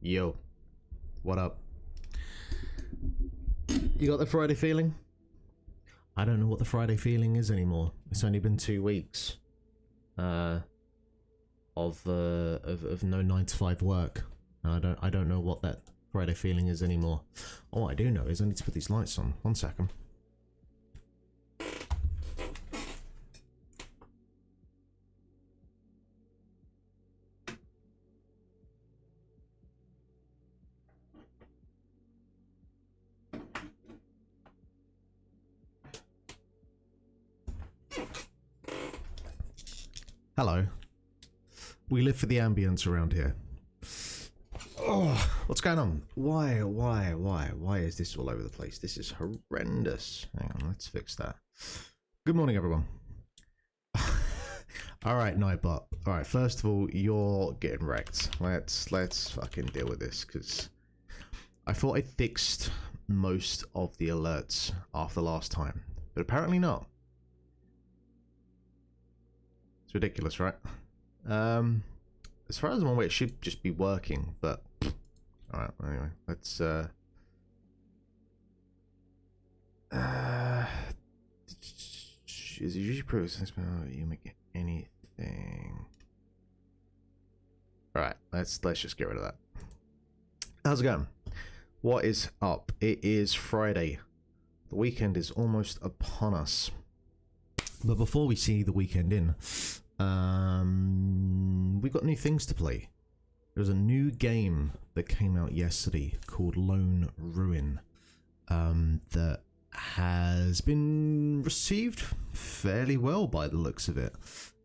Yo, what up? You got the Friday feeling? I don't know what the Friday feeling is anymore. It's only been 2 weeks of no 9 to 5 work. I don't know what that Friday feeling is anymore. All I do know is I need to put these lights on. 1 second. Hello. We live for the ambience around here. Oh, what's going on? Why is this all over the place? This is horrendous. Hang on, let's fix that. Good morning, everyone. Alright, Nightbot. Alright, first of all, you're getting wrecked. Let's fucking deal with this, because I thought I fixed most of the alerts after last time, but apparently not. It's ridiculous, right? As far as I'm aware, it should just be working, but alright, anyway, let's is it usually process you make anything. Alright, let's just get rid of that. How's it going? What is up? It is Friday. The weekend is almost upon us. But before we see the weekend in, we've got new things to play. There's a new game that came out yesterday called Lone Ruin that has been received fairly well by the looks of it.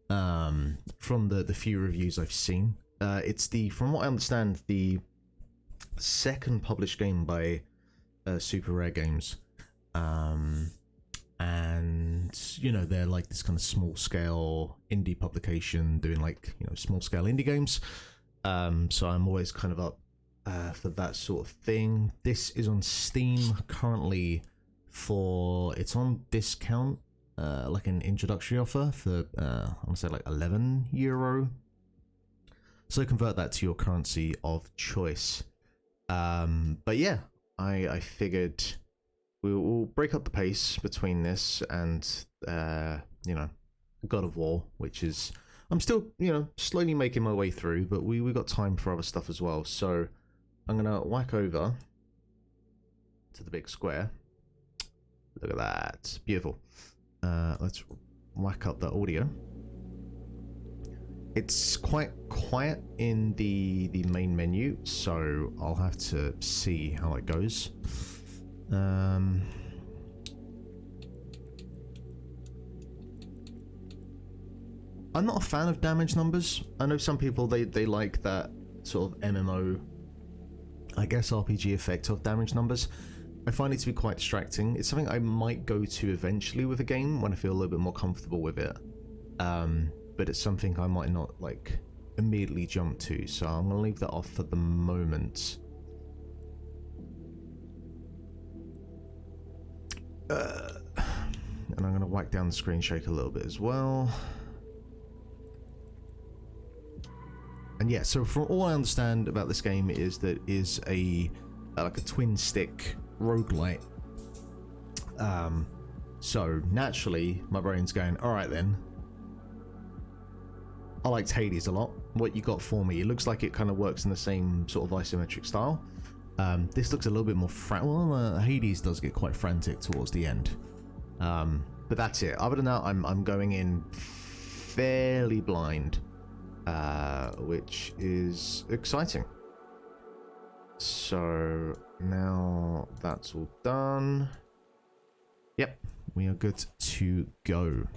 From the few reviews I've seen, it's from what I understand, the second published game by Super Rare Games. And you know, they're like this kind of small scale indie publication doing like, you know, small scale indie games. So I'm always kind of up for that sort of thing. This is on Steam currently it's on discount, like an introductory offer for I want to say like €11. So convert that to your currency of choice. But yeah, I figured we'll break up the pace between this and you know, God of War, which is, I'm still, you know, slowly making my way through, but we got time for other stuff as well. So I'm gonna whack over to the big square. Look at that, beautiful. Let's whack up the audio. It's quite quiet in the main menu, so I'll have to see how it goes. I'm not a fan of damage numbers. I know some people, they like that sort of MMO, I guess, RPG effect of damage numbers. I find it to be quite distracting. It's something I might go to eventually with a game when I feel a little bit more comfortable with it. But it's something I might not like immediately jump to, so I'm gonna leave that off for the moment. And I'm going to whack down the screen shake a little bit as well. And yeah, so from all I understand about this game is that it is like a twin stick roguelite. So naturally my brain's going, all right then, I liked Hades a lot. What you got for me? It looks like it kind of works in the same sort of isometric style. This looks a little bit more Hades does get quite frantic towards the end. But that's it. Other than that, I'm going in fairly blind, which is exciting. So now that's all done. Yep, we are good to go.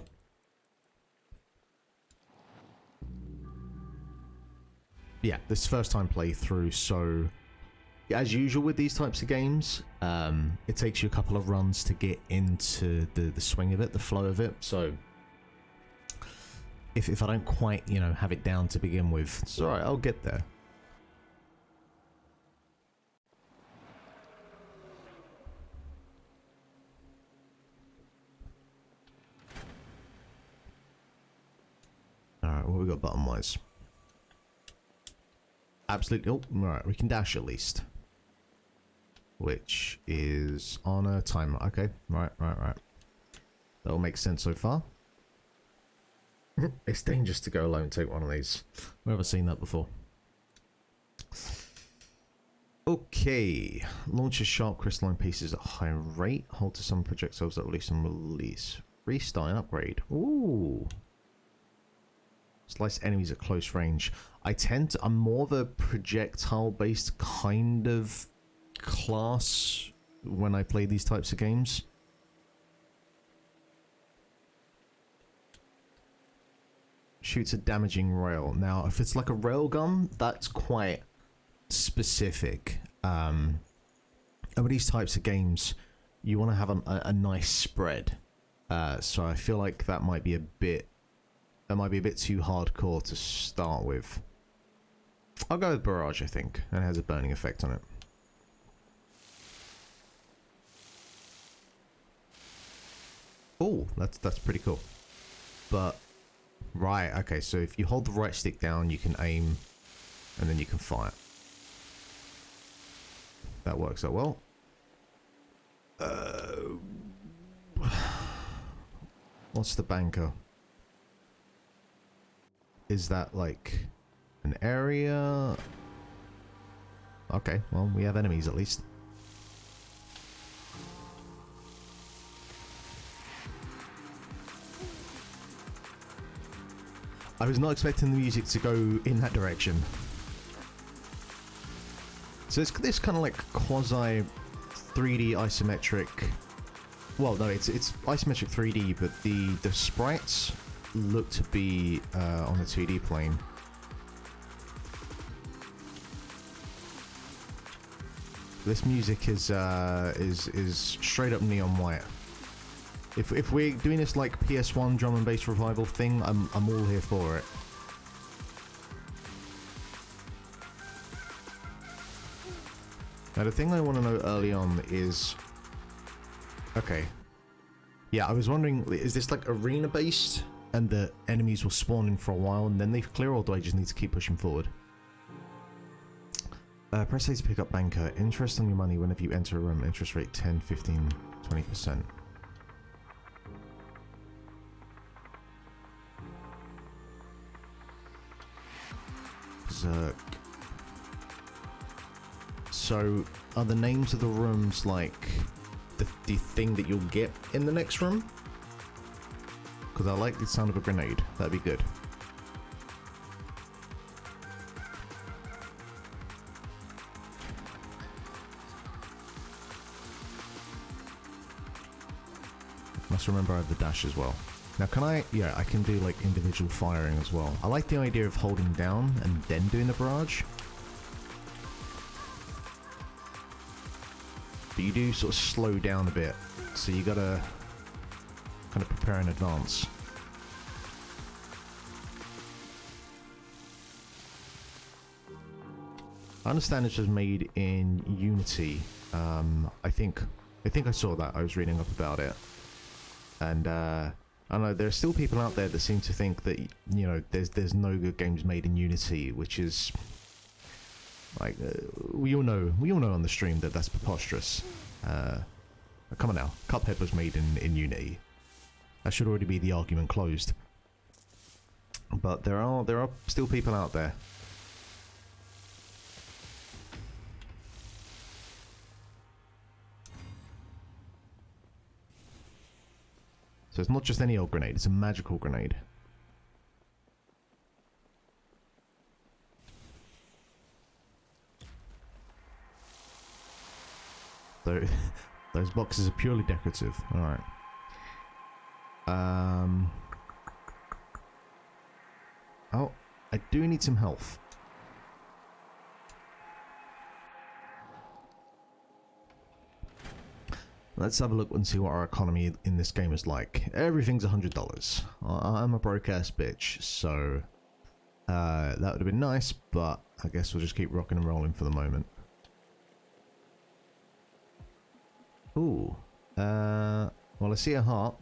Yeah, this is first time playthrough, so as usual with these types of games, it takes you a couple of runs to get into the swing of it, the flow of it. So if I don't quite, you know, have it down to begin with, it's alright, I'll get there. Alright, what we got button wise? absolutely... Oh, right, we can dash at least. Which is on a timer. Okay, right. That'll make sense so far. It's dangerous to go alone and take one of these. Where have I seen that before? Okay. Launches sharp crystalline pieces at high rate. Hold to some projectiles that release and release. Restart and upgrade. Ooh. Slice enemies at close range. I'm more of a projectile-based kind of class when I play these types of games. Shoots a damaging rail. Now, if it's like a railgun, that's quite specific. And with these types of games, you want to have a nice spread. So I feel like that might be a bit too hardcore to start with. I'll go with barrage, I think, and it has a burning effect on it. Oh, that's pretty cool. But right, okay, so if you hold the right stick down, you can aim, and then you can fire. That works out well. What's the banker? Is that like an area? Okay, well, we have enemies at least. I was not expecting the music to go in that direction. So it's this kind of like quasi 3D isometric. Well, no, it's isometric 3D, but the sprites look to be on the 2D plane. This music is straight up neon white. If we're doing this like PS1 drum and bass revival thing, I'm all here for it. Now the thing I want to know early on is, okay, yeah, I was wondering, is this like arena based and the enemies will spawn in for a while and then they clear, or do I just need to keep pushing forward? Press A to pick up banker. Interest on your money whenever you enter a room. Interest rate 10, 15, 20%. Berserk. So, are the names of the rooms like the thing that you'll get in the next room? Because I like the sound of a grenade. That'd be good. Must remember I have the dash as well. Now can I... yeah, I can do like individual firing as well. I like the idea of holding down and then doing the barrage. But you do sort of slow down a bit, so you gotta kind of prepare in advance. I understand this was made in Unity. I think I saw that. I was reading up about it. And I don't know, there are still people out there that seem to think that, you know, there's no good games made in Unity, which is like we all know on the stream that that's preposterous. Come on now, Cuphead was made in Unity. That should already be the argument closed. But there are still people out there. So it's not just any old grenade, it's a magical grenade. So, those boxes are purely decorative. Alright. Oh, I do need some health. Let's have a look and see what our economy in this game is like. Everything's $100. I'm a broke-ass bitch, so that would have been nice, but I guess we'll just keep rocking and rolling for the moment. Ooh. Well, I see a heart.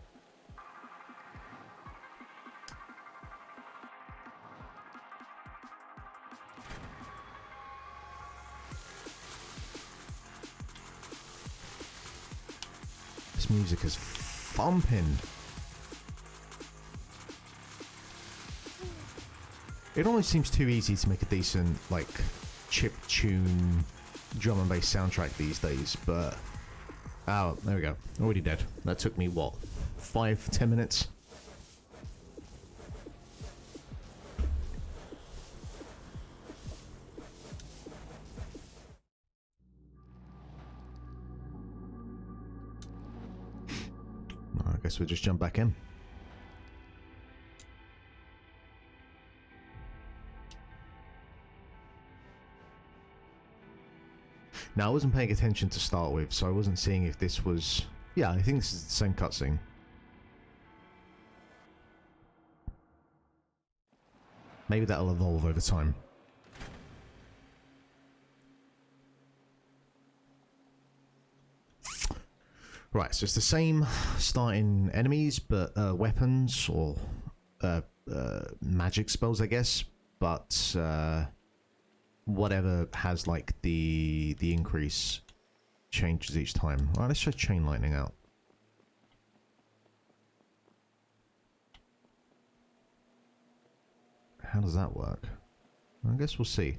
this music is thumping. It almost seems too easy to make a decent, like, chip tune drum and bass soundtrack these days, but... Oh, there we go. Already dead. That took me, what, 5-10 minutes? I guess we'll just jump back in. Now, I wasn't paying attention to start with, so I wasn't seeing if this was... Yeah, I think this is the same cutscene. Maybe that'll evolve over time. Right, so it's the same starting enemies, but weapons or magic spells, I guess. But whatever has like the increase changes each time. All right, let's try chain lightning out. How does that work? I guess we'll see.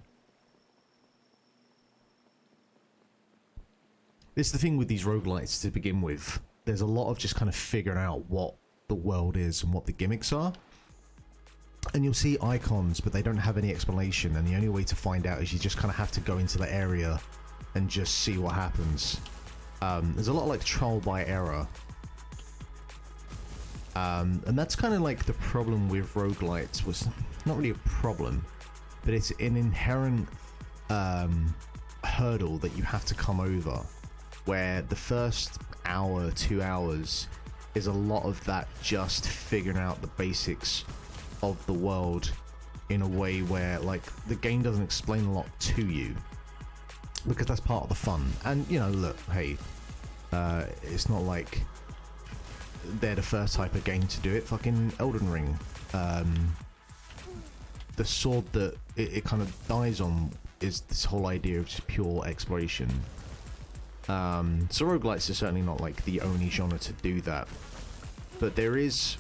This is the thing with these roguelites to begin with. There's a lot of just kind of figuring out what the world is and what the gimmicks are. And you'll see icons, but they don't have any explanation, and the only way to find out is you just kind of have to go into the area and just see what happens. There's a lot of like trial by error. And that's kind of like the problem with roguelites. Was not really a problem, but it's an inherent hurdle that you have to come over, where the first hour, 2 hours is a lot of that just figuring out the basics of the world in a way where like the game doesn't explain a lot to you, because that's part of the fun. And you know, look, hey, it's not like they're the first type of game to do it. Fucking Elden Ring, the sword that it kind of dies on is this whole idea of just pure exploration. So roguelites are certainly not like the only genre to do that, but there is,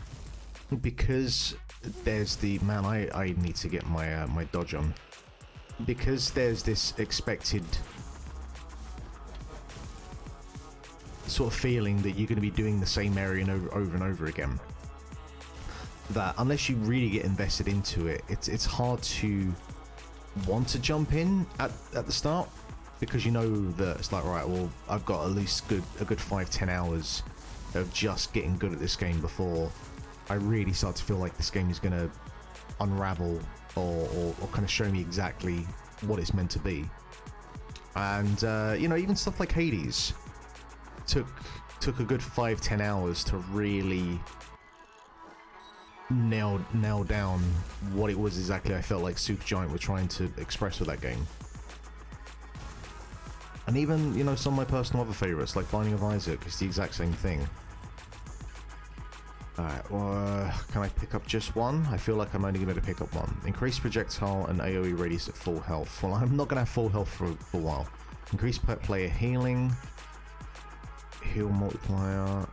because there's the man, I need to get my my dodge on, because there's this expected sort of feeling that you're going to be doing the same area over and over again, that unless you really get invested into it, it's hard to want to jump in at the start, because you know that it's like, right, well, I've got at least a good 5-10 hours of just getting good at this game before I really start to feel like this game is going to unravel or kind of show me exactly what it's meant to be. And you know, even stuff like Hades took a good 5-10 hours to really nail down what it was exactly I felt like Supergiant were trying to express with that game. And even, you know, some of my personal other favorites like Binding of Isaac is the exact same thing. Alright, well, can I pick up just one? I feel like I'm only going to pick up one. Increase projectile and AoE radius at full health. Well, I'm not going to have full health for a while. Increase player healing. Heal multiplier.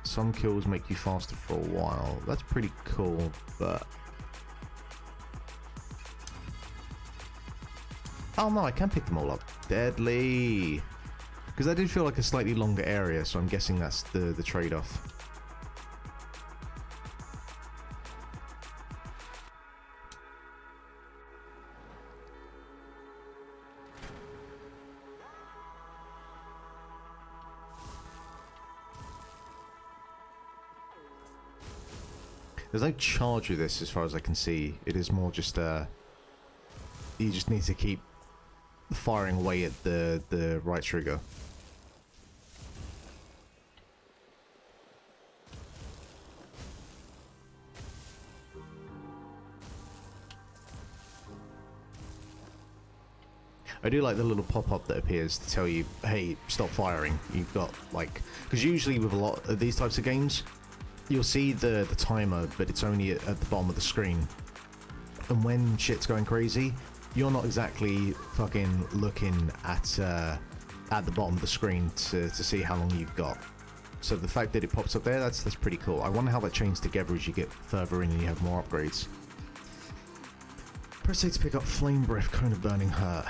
Some kills make you faster for a while. That's pretty cool, but... Oh no, I can pick them all up. Deadly! Because I did feel like a slightly longer area, so I'm guessing that's the trade-off. There's no charge with this as far as I can see. It is more just you just need to keep firing away at the right trigger. I do like the little pop-up that appears to tell you, hey, stop firing. You've got, like... Because usually with a lot of these types of games, you'll see the timer, but it's only at the bottom of the screen. And when shit's going crazy, you're not exactly fucking looking at the bottom of the screen to see how long you've got. So the fact that it pops up there, that's pretty cool. I wonder how that chains together as you get further in and you have more upgrades. Press A to pick up Flame Breath, Cone of Burning Hurt.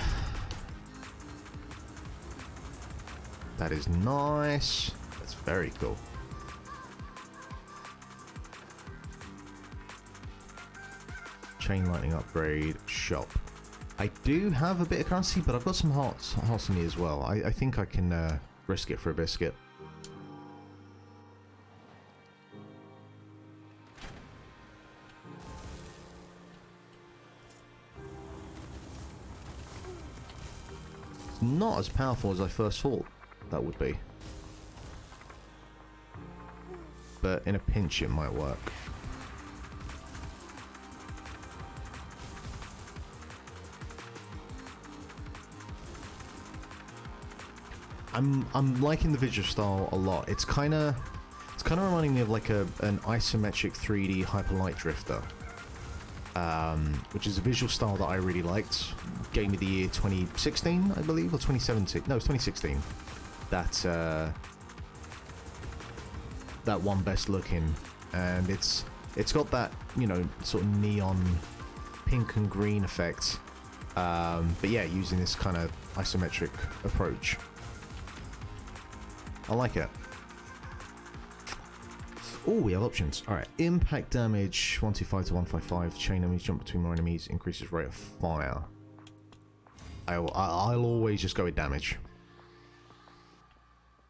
That is nice. That's very cool. Chain Lightning upgrade, shop. I do have a bit of currency, but I've got some hearts in me as well. I think I can risk it for a biscuit. It's not as powerful as I first thought that would be. But in a pinch it might work. I'm liking the visual style a lot. It's kind of reminding me of like an isometric 3D hyper light drifter, which is a visual style that I really liked. Gave me the year 2016, I believe, or 2017. No, it's 2016. That one best looking, and it's got that, you know, sort of neon pink and green effect. But yeah, using this kind of isometric approach. I like it. Oh, we have options. Alright, impact damage 125 to 155. Chain enemies jump between more enemies, increases rate of fire. I'll always just go with damage.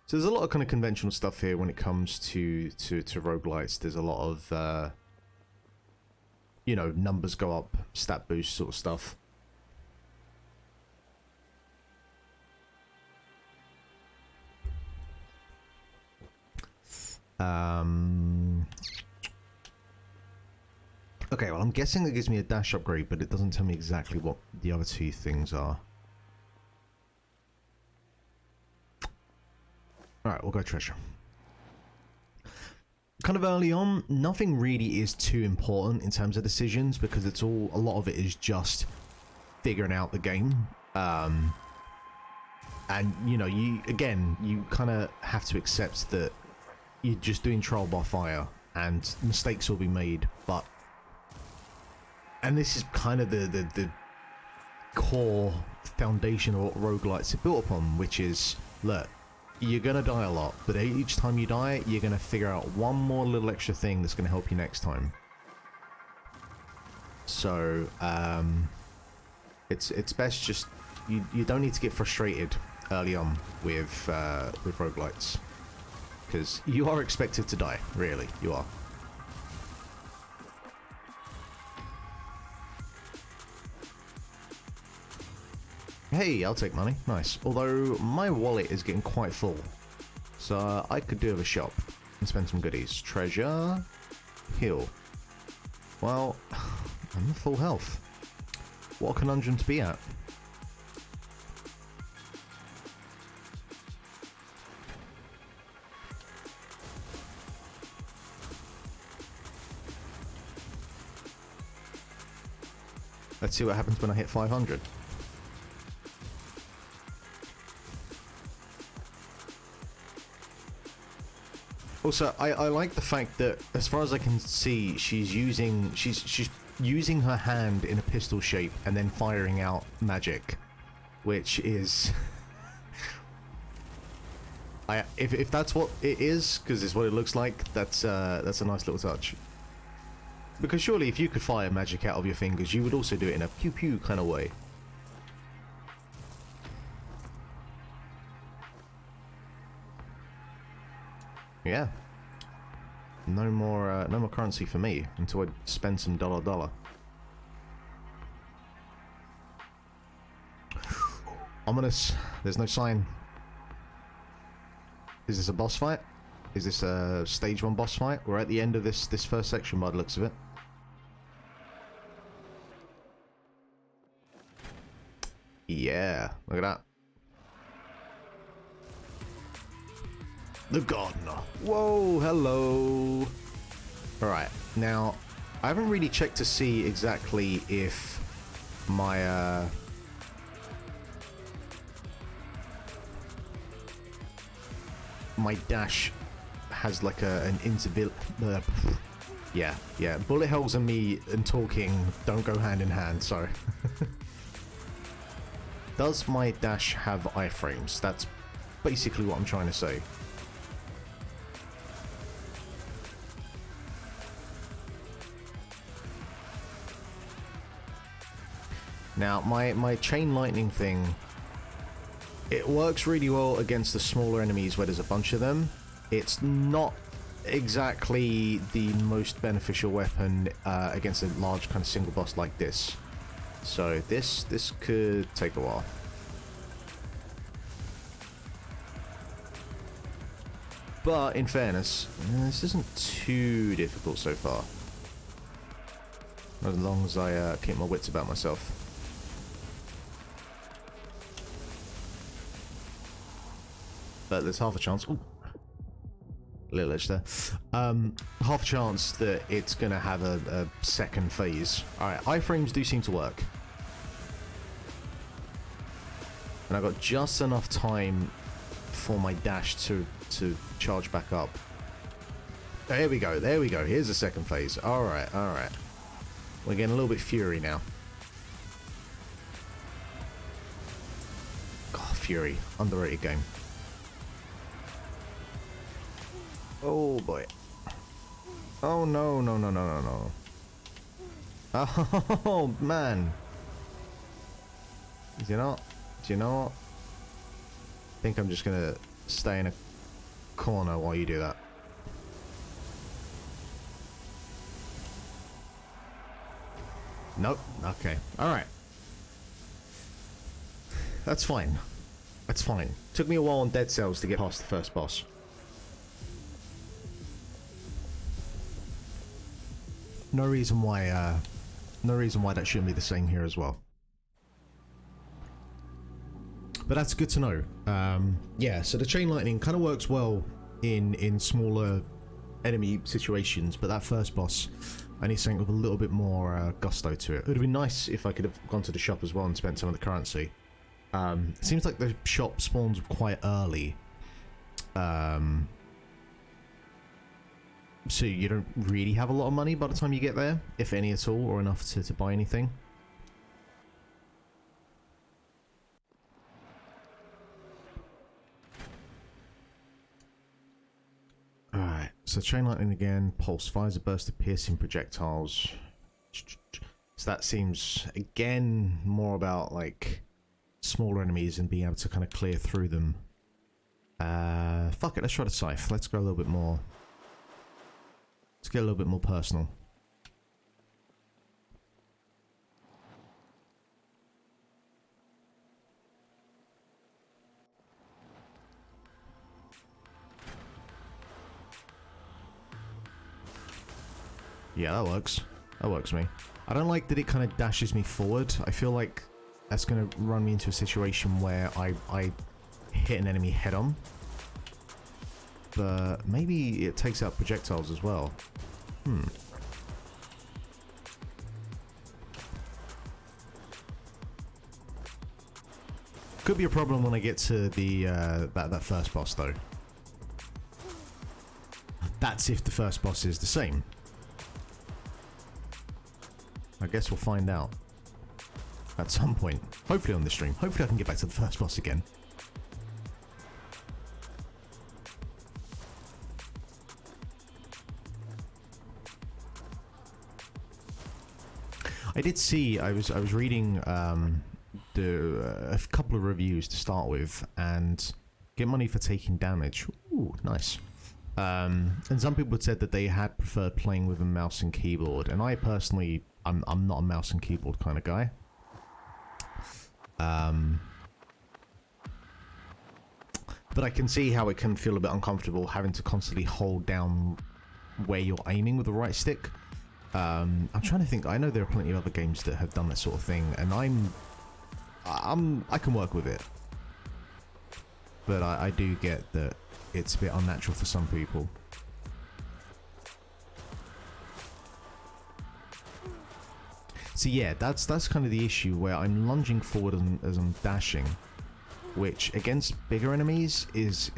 So there's a lot of kind of conventional stuff here when it comes to roguelites. There's a lot of you know, numbers go up, stat boost sort of stuff. Okay, well, I'm guessing it gives me a dash upgrade, but it doesn't tell me exactly what the other two things are. Alright, we'll go treasure. Kind of early on, nothing really is too important in terms of decisions, because it's all, a lot of it is just figuring out the game. And, you know, you kind of have to accept that you're just doing trial by fire, and mistakes will be made, but... And this is kind of the core foundation of what roguelites are built upon, which is, look, you're going to die a lot, but each time you die, you're going to figure out one more little extra thing that's going to help you next time. So, it's best just... You don't need to get frustrated early on with roguelites. Because you are expected to die, really, you are. Hey, I'll take money, nice. Although, my wallet is getting quite full. So, I could do with a shop and spend some goodies. Treasure, heal. Well, I'm at full health. What a conundrum to be at. Let's see what happens when I hit 500. Also, I like the fact that, as far as I can see, she's using her hand in a pistol shape and then firing out magic, which is, if that's what it is, because it's what it looks like, that's a nice little touch. Because surely, if you could fire magic out of your fingers, you would also do it in a pew pew kind of way. Yeah. No more currency for me until I spend some dollar. Ominous. There's no sign. Is this a boss fight? Is this a stage 1 boss fight? We're at the end of this first section by the looks of it. Yeah, look at that. The Gardener. Whoa, hello. Alright, now, I haven't really checked to see exactly if my, my dash has like an yeah. Bullet hells and me and talking don't go hand in hand. Sorry. Does my dash have iframes? That's basically what I'm trying to say. Now, my chain lightning thing, it works really well against the smaller enemies where there's a bunch of them. It's not exactly the most beneficial weapon against a large kind of single boss like this. So this could take a while. But in fairness, this isn't too difficult so far. As long as I keep my wits about myself. But there's half a chance. Ooh. Little edge there. Half a chance that it's gonna have a second phase. Alright, iframes do seem to work. And I got just enough time for my dash to charge back up. There we go, there we go. Here's the second phase. Alright, alright. We're getting a little bit fury now. God, Fury. Underrated game. Oh boy. Oh no, no, no, no, no, no. Oh man. Do you know what? I think I'm just gonna stay in a corner while you do that. Nope. Okay. Alright. That's fine. That's fine. Took me a while on Dead Cells to get past the first boss. No reason why that shouldn't be the same here as well. But that's good to know. Yeah, so the chain lightning kind of works well in smaller enemy situations, but that first boss, I need something with a little bit more gusto to it. It would have been nice if I could have gone to the shop as well and spent some of the currency. It seems like the shop spawns quite early. So you don't really have a lot of money by the time you get there, if any at all, or enough to buy anything. Alright, so chain lightning again, pulse fires a burst of piercing projectiles. So that seems, again, more about, like, smaller enemies and being able to kind of clear through them. Fuck it, let's try the scythe. Let's go a little bit more... Let's get a little bit more personal. Yeah, that works. That works for me. I don't like that it kind of dashes me forward. I feel like that's going to run me into a situation where I hit an enemy head on. But maybe it takes out projectiles as well. Could be a problem when I get to the that first boss though. That's if the first boss is the same. I guess we'll find out at some point. Hopefully on this stream. Hopefully I can get back to the first boss again. I did see, I was reading a couple of reviews to start with, and get money for taking damage. Ooh, nice. And some people had said that they had preferred playing with a mouse and keyboard, and I personally, I'm not a mouse and keyboard kind of guy. But I can see how it can feel a bit uncomfortable having to constantly hold down where you're aiming with the right stick. I'm trying to think. I know there are plenty of other games that have done that sort of thing, and I can work with it. But I do get that it's a bit unnatural for some people. So yeah, that's kind of the issue, where I'm lunging forward as I'm dashing, which against bigger enemies is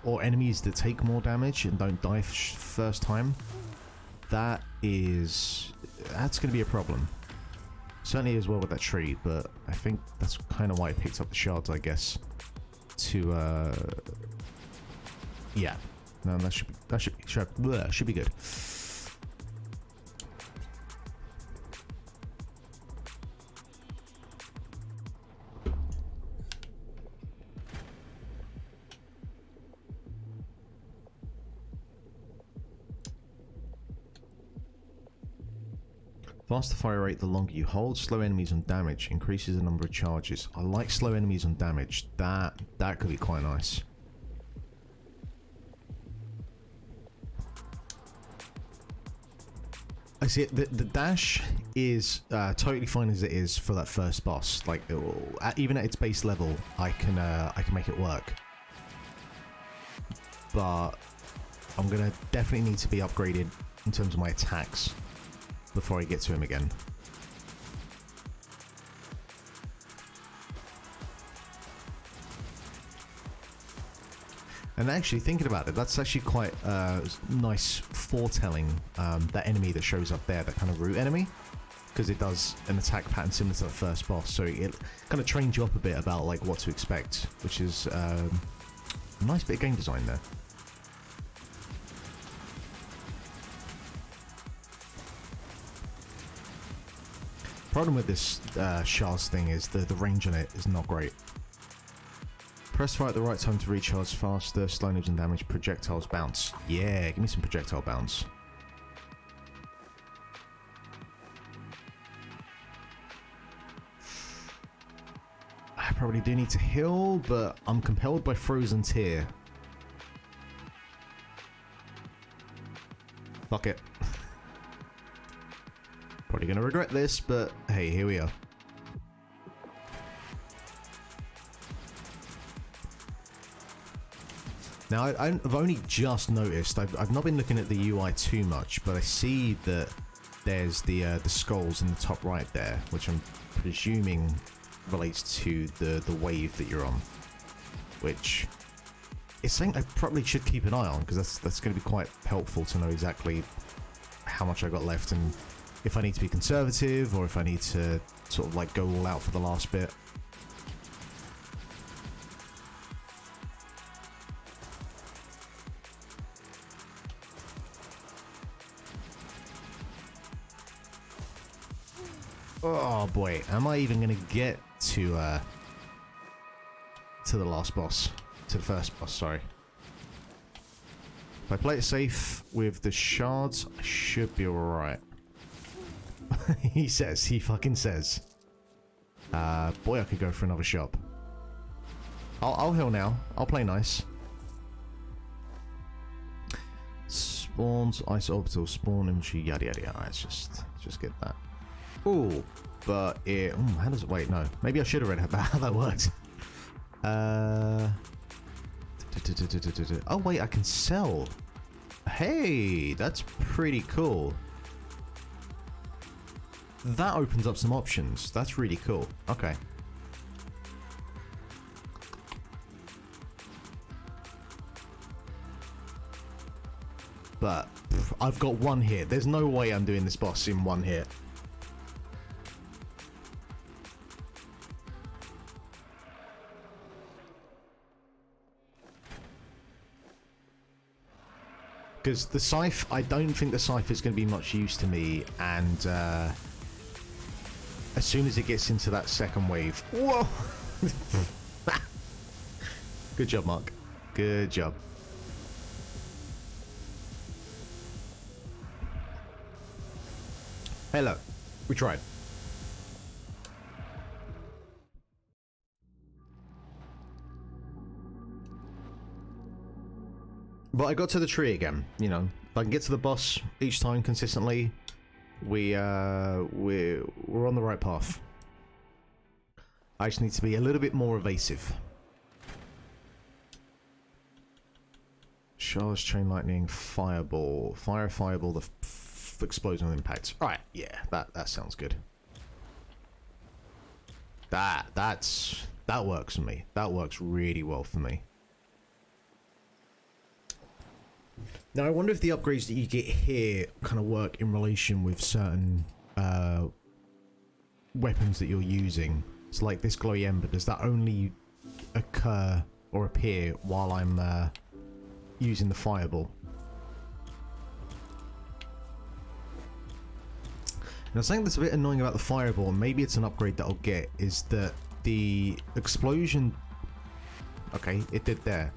or enemies that take more damage and don't die first time, that's going to be a problem. Certainly as well with that tree, but I think that's kind of why I picked up the shards, I guess. To yeah, no, that should be good. Faster fire rate the longer you hold. Slow enemies on damage. Increases the number of charges. I like slow enemies on damage. That could be quite nice. I see it. The dash is totally fine as it is for that first boss. Like even at its base level, I can make it work. But I'm gonna definitely need to be upgraded in terms of my attacks before I get to him again. And actually, thinking about it, that's actually quite nice foretelling, that enemy that shows up there, that kind of root enemy, because it does an attack pattern similar to the first boss, so it kind of trains you up a bit about like what to expect, which is a nice bit of game design there. Problem with this shards thing is the range on it is not great. Press fire at the right time to recharge faster, slow moves and damage, projectiles bounce. Yeah, give me some projectile bounce. I probably do need to heal, but I'm compelled by Frozen Tear. Fuck it. Probably gonna regret this, but hey, here we are. Now, I've only just noticed, I've not been looking at the UI too much, but I see that there's the skulls in the top right there, which I'm presuming relates to the wave that you're on, which is something I probably should keep an eye on, because that's going to be quite helpful to know exactly how much I got left and if I need to be conservative or if I need to sort of like go all out for the last bit. Oh boy, am I even gonna get to the last boss, to the first boss, sorry. If I play it safe with the shards, I should be alright. He fucking says. Boy, I could go for another shop. I'll heal now. I'll play nice. Spawns, ice orbital, spawn infantry, yada yada yada. Let's just get that. Ooh, but it. How does it? Wait, no. Maybe I should have read about how that works. Oh wait, I can sell. Hey, that's pretty cool. That opens up some options. That's really cool. Okay. But I've got one hit. There's no way I'm doing this boss in one hit. Because the scythe, I don't think the scythe is going to be much use to me, and as soon as it gets into that second wave... Whoa! Good job, Mark. Good job. Hello. We tried. But I got to the tree again, you know. If I can get to the boss each time consistently, we're on the right path. I just need to be a little bit more evasive. Charge, chain lightning, fireball, fireball, the explosion impact. Right, yeah, that sounds good. That works for me. That works really well for me. Now, I wonder if the upgrades that you get here kind of work in relation with certain weapons that you're using. So, like this glowy ember, does that only occur or appear while I'm using the fireball? Now, something that's a bit annoying about the fireball, and maybe it's an upgrade that I'll get, is that the explosion... Okay, it did there.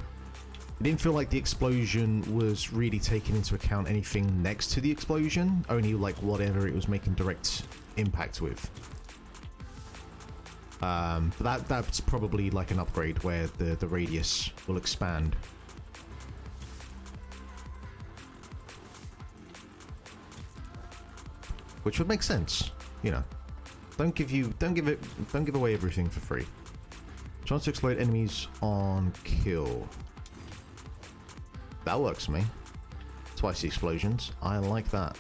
It didn't feel like the explosion was really taking into account anything next to the explosion, only like whatever it was making direct impact with. But that's probably like an upgrade where the radius will expand. Which would make sense, you know. Don't give away everything for free. Chance to explode enemies on kill. That works for me. Twice the explosions. I like that.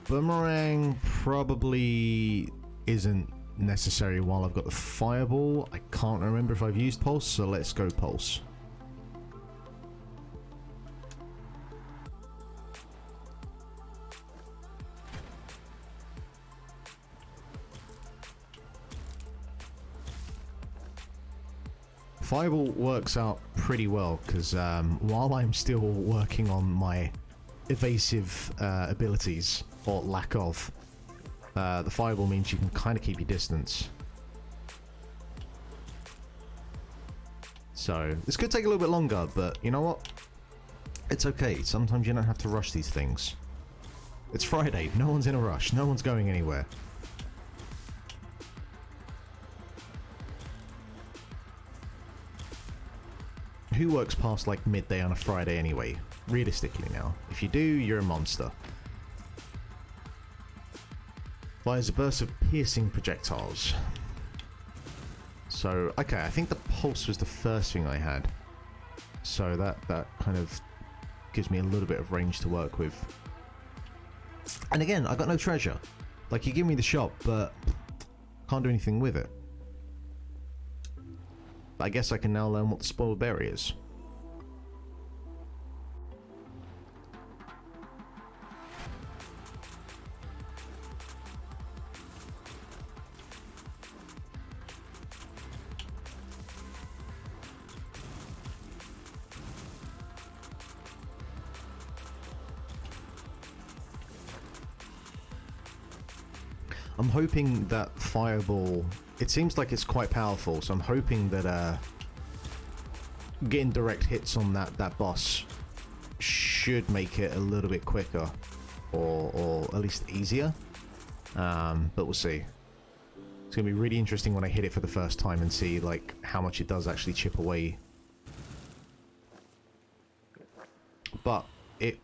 Boomerang probably isn't necessary while I've got the fireball. I can't remember if I've used pulse, so let's go pulse. Fireball works out pretty well because while I'm still working on my evasive abilities, or lack of, the fireball means you can kind of keep your distance. So this could take a little bit longer, but you know what? It's okay. Sometimes you don't have to rush these things. It's Friday. No one's in a rush. No one's going anywhere. Who works past like midday on a Friday anyway? Realistically now. If you do, you're a monster. Fires a burst of piercing projectiles. So, okay, I think the pulse was the first thing I had. So that kind of gives me a little bit of range to work with. And again, I got no treasure. Like, you give me the shop, but can't do anything with it. I guess I can now learn what the spoiled berry is. I'm hoping that fireball, it seems like it's quite powerful, so I'm hoping that getting direct hits on that boss should make it a little bit quicker, or at least easier, but we'll see. It's gonna be really interesting when I hit it for the first time and see like how much it does actually chip away. But it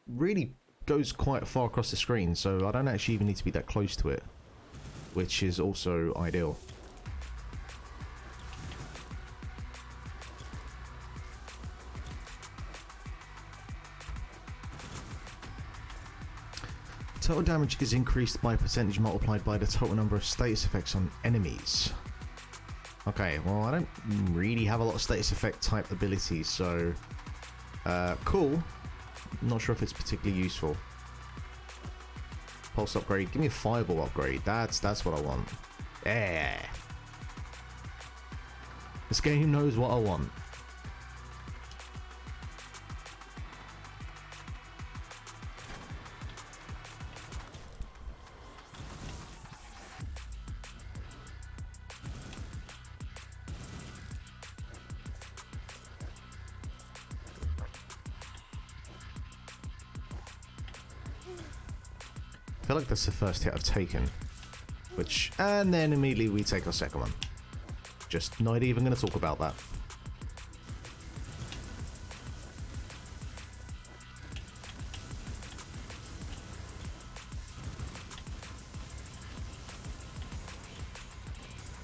really goes quite far across the screen, so I don't actually even need to be that close to it, which is also ideal. Total damage is increased by a percentage multiplied by the total number of status effects on enemies. Okay, well, I don't really have a lot of status effect type abilities, so cool. Not sure if it's particularly useful. Pulse upgrade. Give me a fireball upgrade. That's what I want. Yeah. This game knows what I want. I feel like that's the first hit I've taken, and then immediately we take our second one. Just not even going to talk about that.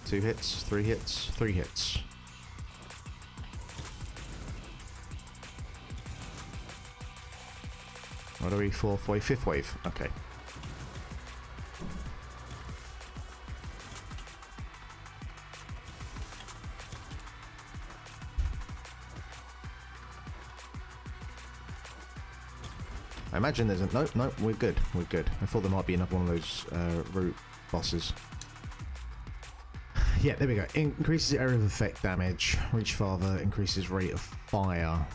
Two hits, three hits, three hits. What are we? Fourth wave, fifth wave. Okay. I imagine there's a... No, we're good. We're good. I thought there might be another one of those root bosses. Yeah, there we go. Increases area of effect damage. Reach farther. Increases rate of fire.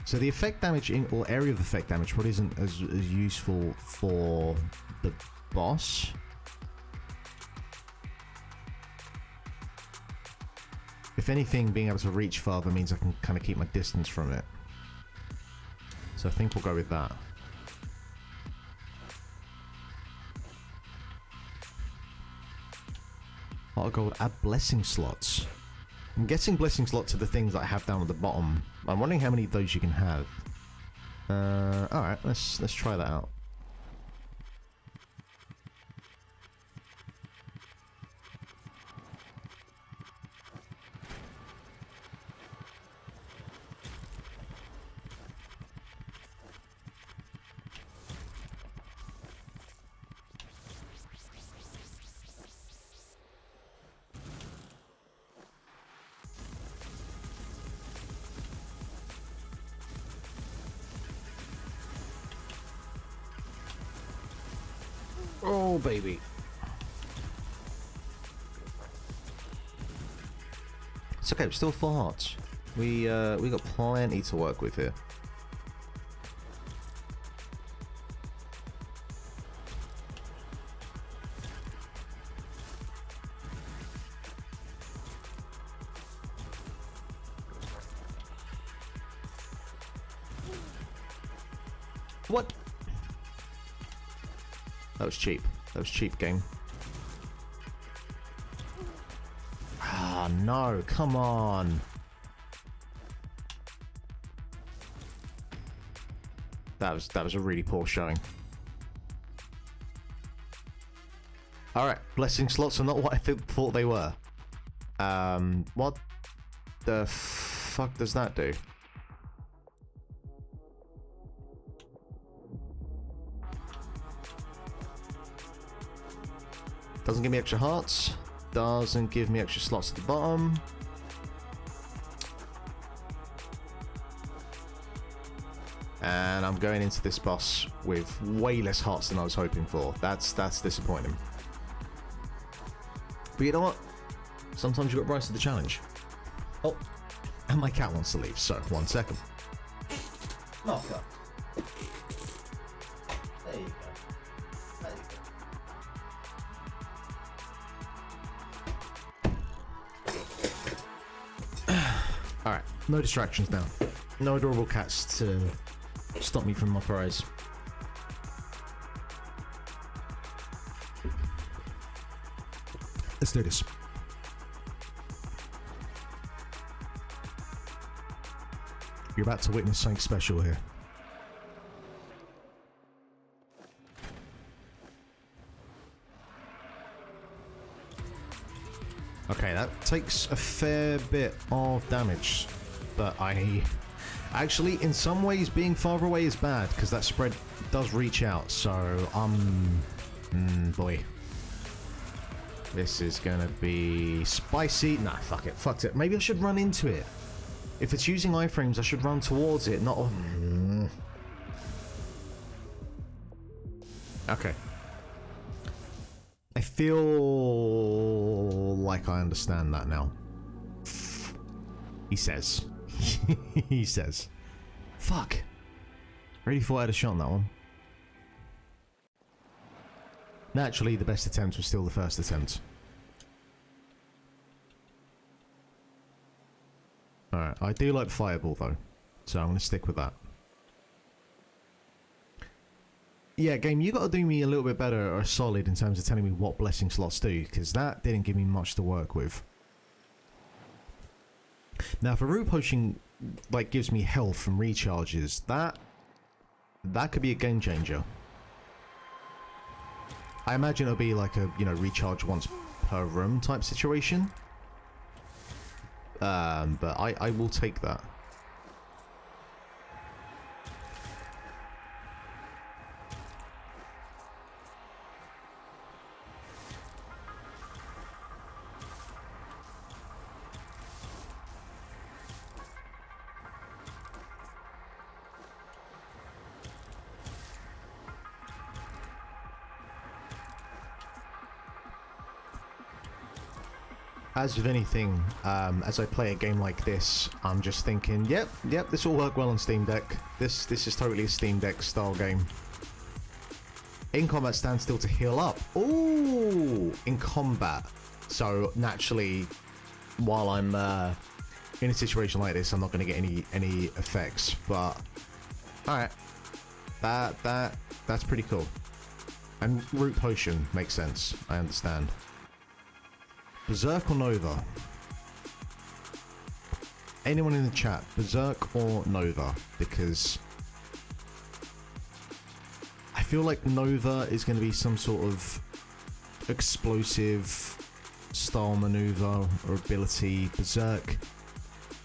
So the effect damage or area of effect damage probably isn't as useful for the boss. If anything, being able to reach farther means I can kind of keep my distance from it. So I think we'll go with that. Heart of Gold, add blessing slots. I'm guessing blessing slots are the things that I have down at the bottom. I'm wondering how many of those you can have. Alright, let's try that out. Oh, baby. It's okay, we're still 4 hearts. We got plenty to work with here. What? That was cheap. That was cheap, game. Ah, no, come on. That was a really poor showing. Alright, blessing slots are not what I thought they were. What the fuck does that do? Doesn't give me extra hearts. Doesn't give me extra slots at the bottom. And I'm going into this boss with way less hearts than I was hoping for. That's disappointing. But you know what? Sometimes you've got to rise to the challenge. Oh, and my cat wants to leave, so 1 second. Oh, God. There you go. There you go. Alright, no distractions now. No adorable cats to stop me from my prize. Let's do this. You're about to witness something special here. Okay, that takes a fair bit of damage, but actually, in some ways, being farther away is bad, because that spread does reach out, so, boy. This is gonna be spicy. Nah, fuck it, fucked it. Maybe I should run into it. If it's using iframes, I should run towards it, not... Okay. I feel like I understand that now. He says. He says. Fuck. Really thought I had a shot on that one. Naturally, the best attempt was still the first attempt. Alright, I do like Fireball though, so I'm going to stick with that. Yeah, game, you got to do me a little bit better or solid in terms of telling me what blessing slots do, because that didn't give me much to work with. Now, if a root potion like gives me health from recharges, that could be a game changer. I imagine it'll be like a, you know, recharge once per room type situation. But I will take that. as with anything, as I play a game like this, I'm just thinking, yep, this will work well on Steam Deck. This is totally a Steam Deck style game. In combat, stand still to heal up. Ooh, in combat. So naturally, while I'm in a situation like this, I'm not going to get any effects. But all right, that's pretty cool. And root potion makes sense. I understand. Berserk or Nova? Anyone in the chat, Berserk or Nova? Because I feel like Nova is going to be some sort of explosive style maneuver or ability. Berserk,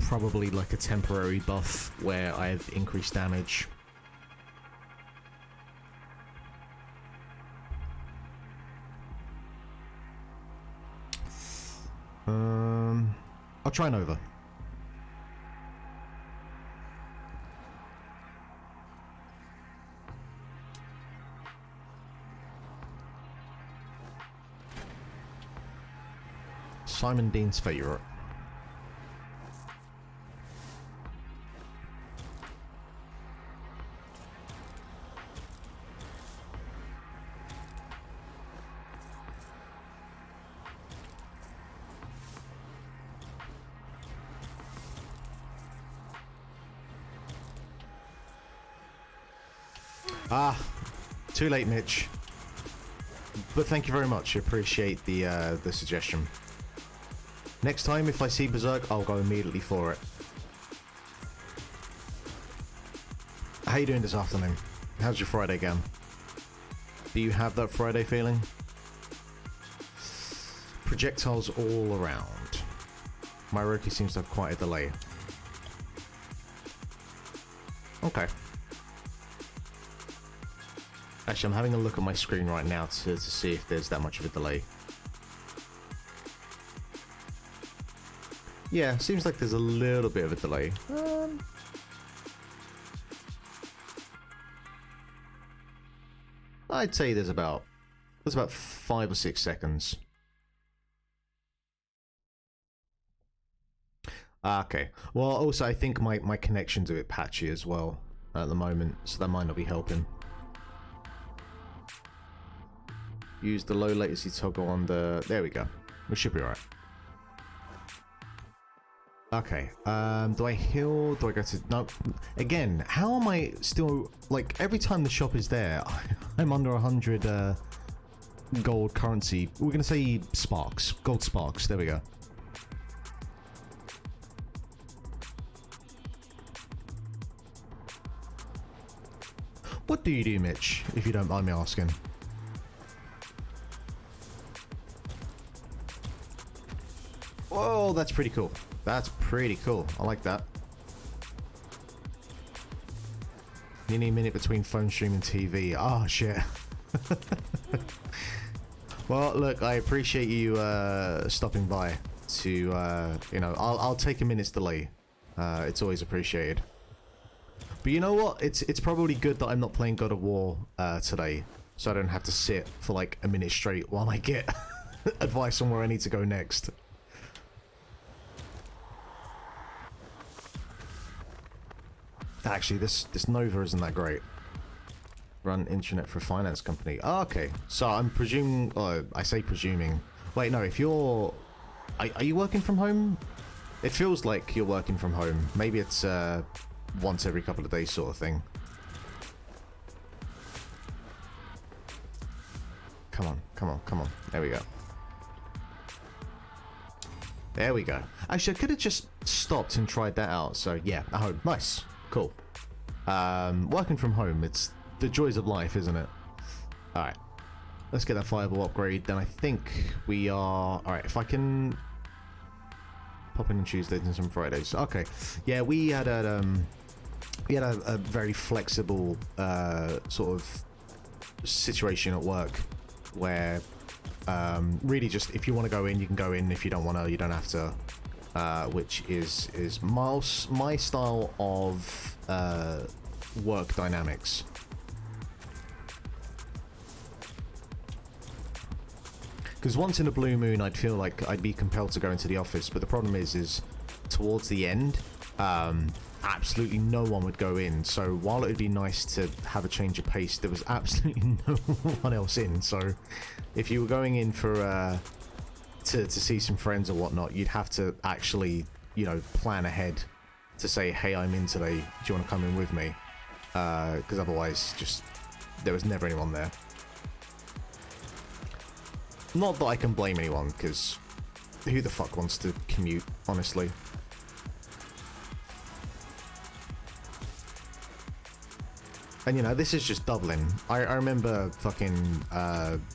probably like a temporary buff where I have increased damage. I'll try Nova. Simon Dean's favorite. Ah, too late, Mitch. But thank you very much. I appreciate the suggestion. Next time, if I see Berserk, I'll go immediately for it. How you doing this afternoon? How's your Friday going? Do you have that Friday feeling? Projectiles all around. My Roku seems to have quite a delay. Okay. Actually, I'm having a look at my screen right now to see if there's that much of a delay. Yeah, seems like there's a little bit of a delay. I'd say there's about 5 or 6 seconds. Okay. Well, also I think my connection's a bit patchy as well at the moment, so that might not be helping. Use the low latency toggle on the... There we go. We should be alright. Okay. Do I heal? Do I go to... No. Again, how am I still... Like, every time the shop is there, I'm under 100 gold currency. We're going to say sparks. Gold sparks. There we go. What do you do, Mitch, if you don't mind me asking? Whoa, that's pretty cool. That's pretty cool. I like that. Mini minute between phone stream and TV. Oh, shit. Well, look, I appreciate you stopping by to, you know, I'll take a minute's delay. It's always appreciated. But you know what? It's probably good that I'm not playing God of War today, so I don't have to sit for like a minute straight while I get advice on where I need to go next. Actually, this Nova isn't that great. Run internet for a finance company. Oh, okay. So I'm presuming... Oh, I say presuming. Wait, no, if you're... Are you working from home? It feels like you're working from home. Maybe it's once every couple of days sort of thing. Come on, come on, come on. There we go. There we go. Actually, I could have just stopped and tried that out. So, yeah, at home. Nice. Cool. Working from home, it's the joys of life, isn't it? Alright. Let's get that fireball upgrade. Then I think we are... Alright, if I can... Pop in on Tuesdays and some Fridays. Okay. Yeah, we had a very flexible sort of situation at work where really just if you want to go in, you can go in. If you don't want to, you don't have to. Which is my style of work dynamics. Because once in a blue moon, I'd feel like I'd be compelled to go into the office. But the problem is towards the end, absolutely no one would go in. So while it would be nice to have a change of pace, there was absolutely no one else in. So if you were going in for to see some friends or whatnot, you'd have to actually, you know, plan ahead to say, hey, I'm in today. Do you want to come in with me? Because otherwise, just there was never anyone there. Not that I can blame anyone, because who the fuck wants to commute, honestly? And you know, this is just Dublin. I remember fucking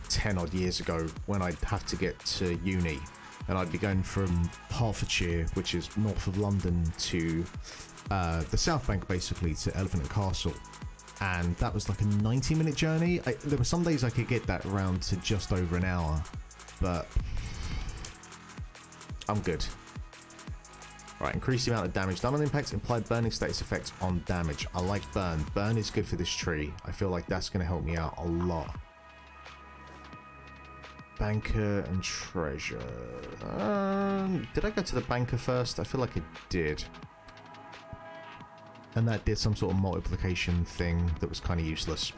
10 odd years ago when I'd have to get to uni, and I'd be going from Hertfordshire, which is north of London, to the South Bank, basically, to Elephant and Castle. And that was like a 90-minute journey. There were some days I could get that around to just over an hour, but I'm good. Right, increase the amount of damage done on impacts, implied burning status effects on damage. I like burn. Burn is good for this tree. I feel like that's going to help me out a lot. Banker and treasure. Did I go to the banker first? I feel like I did. And that did some sort of multiplication thing that was kind of useless.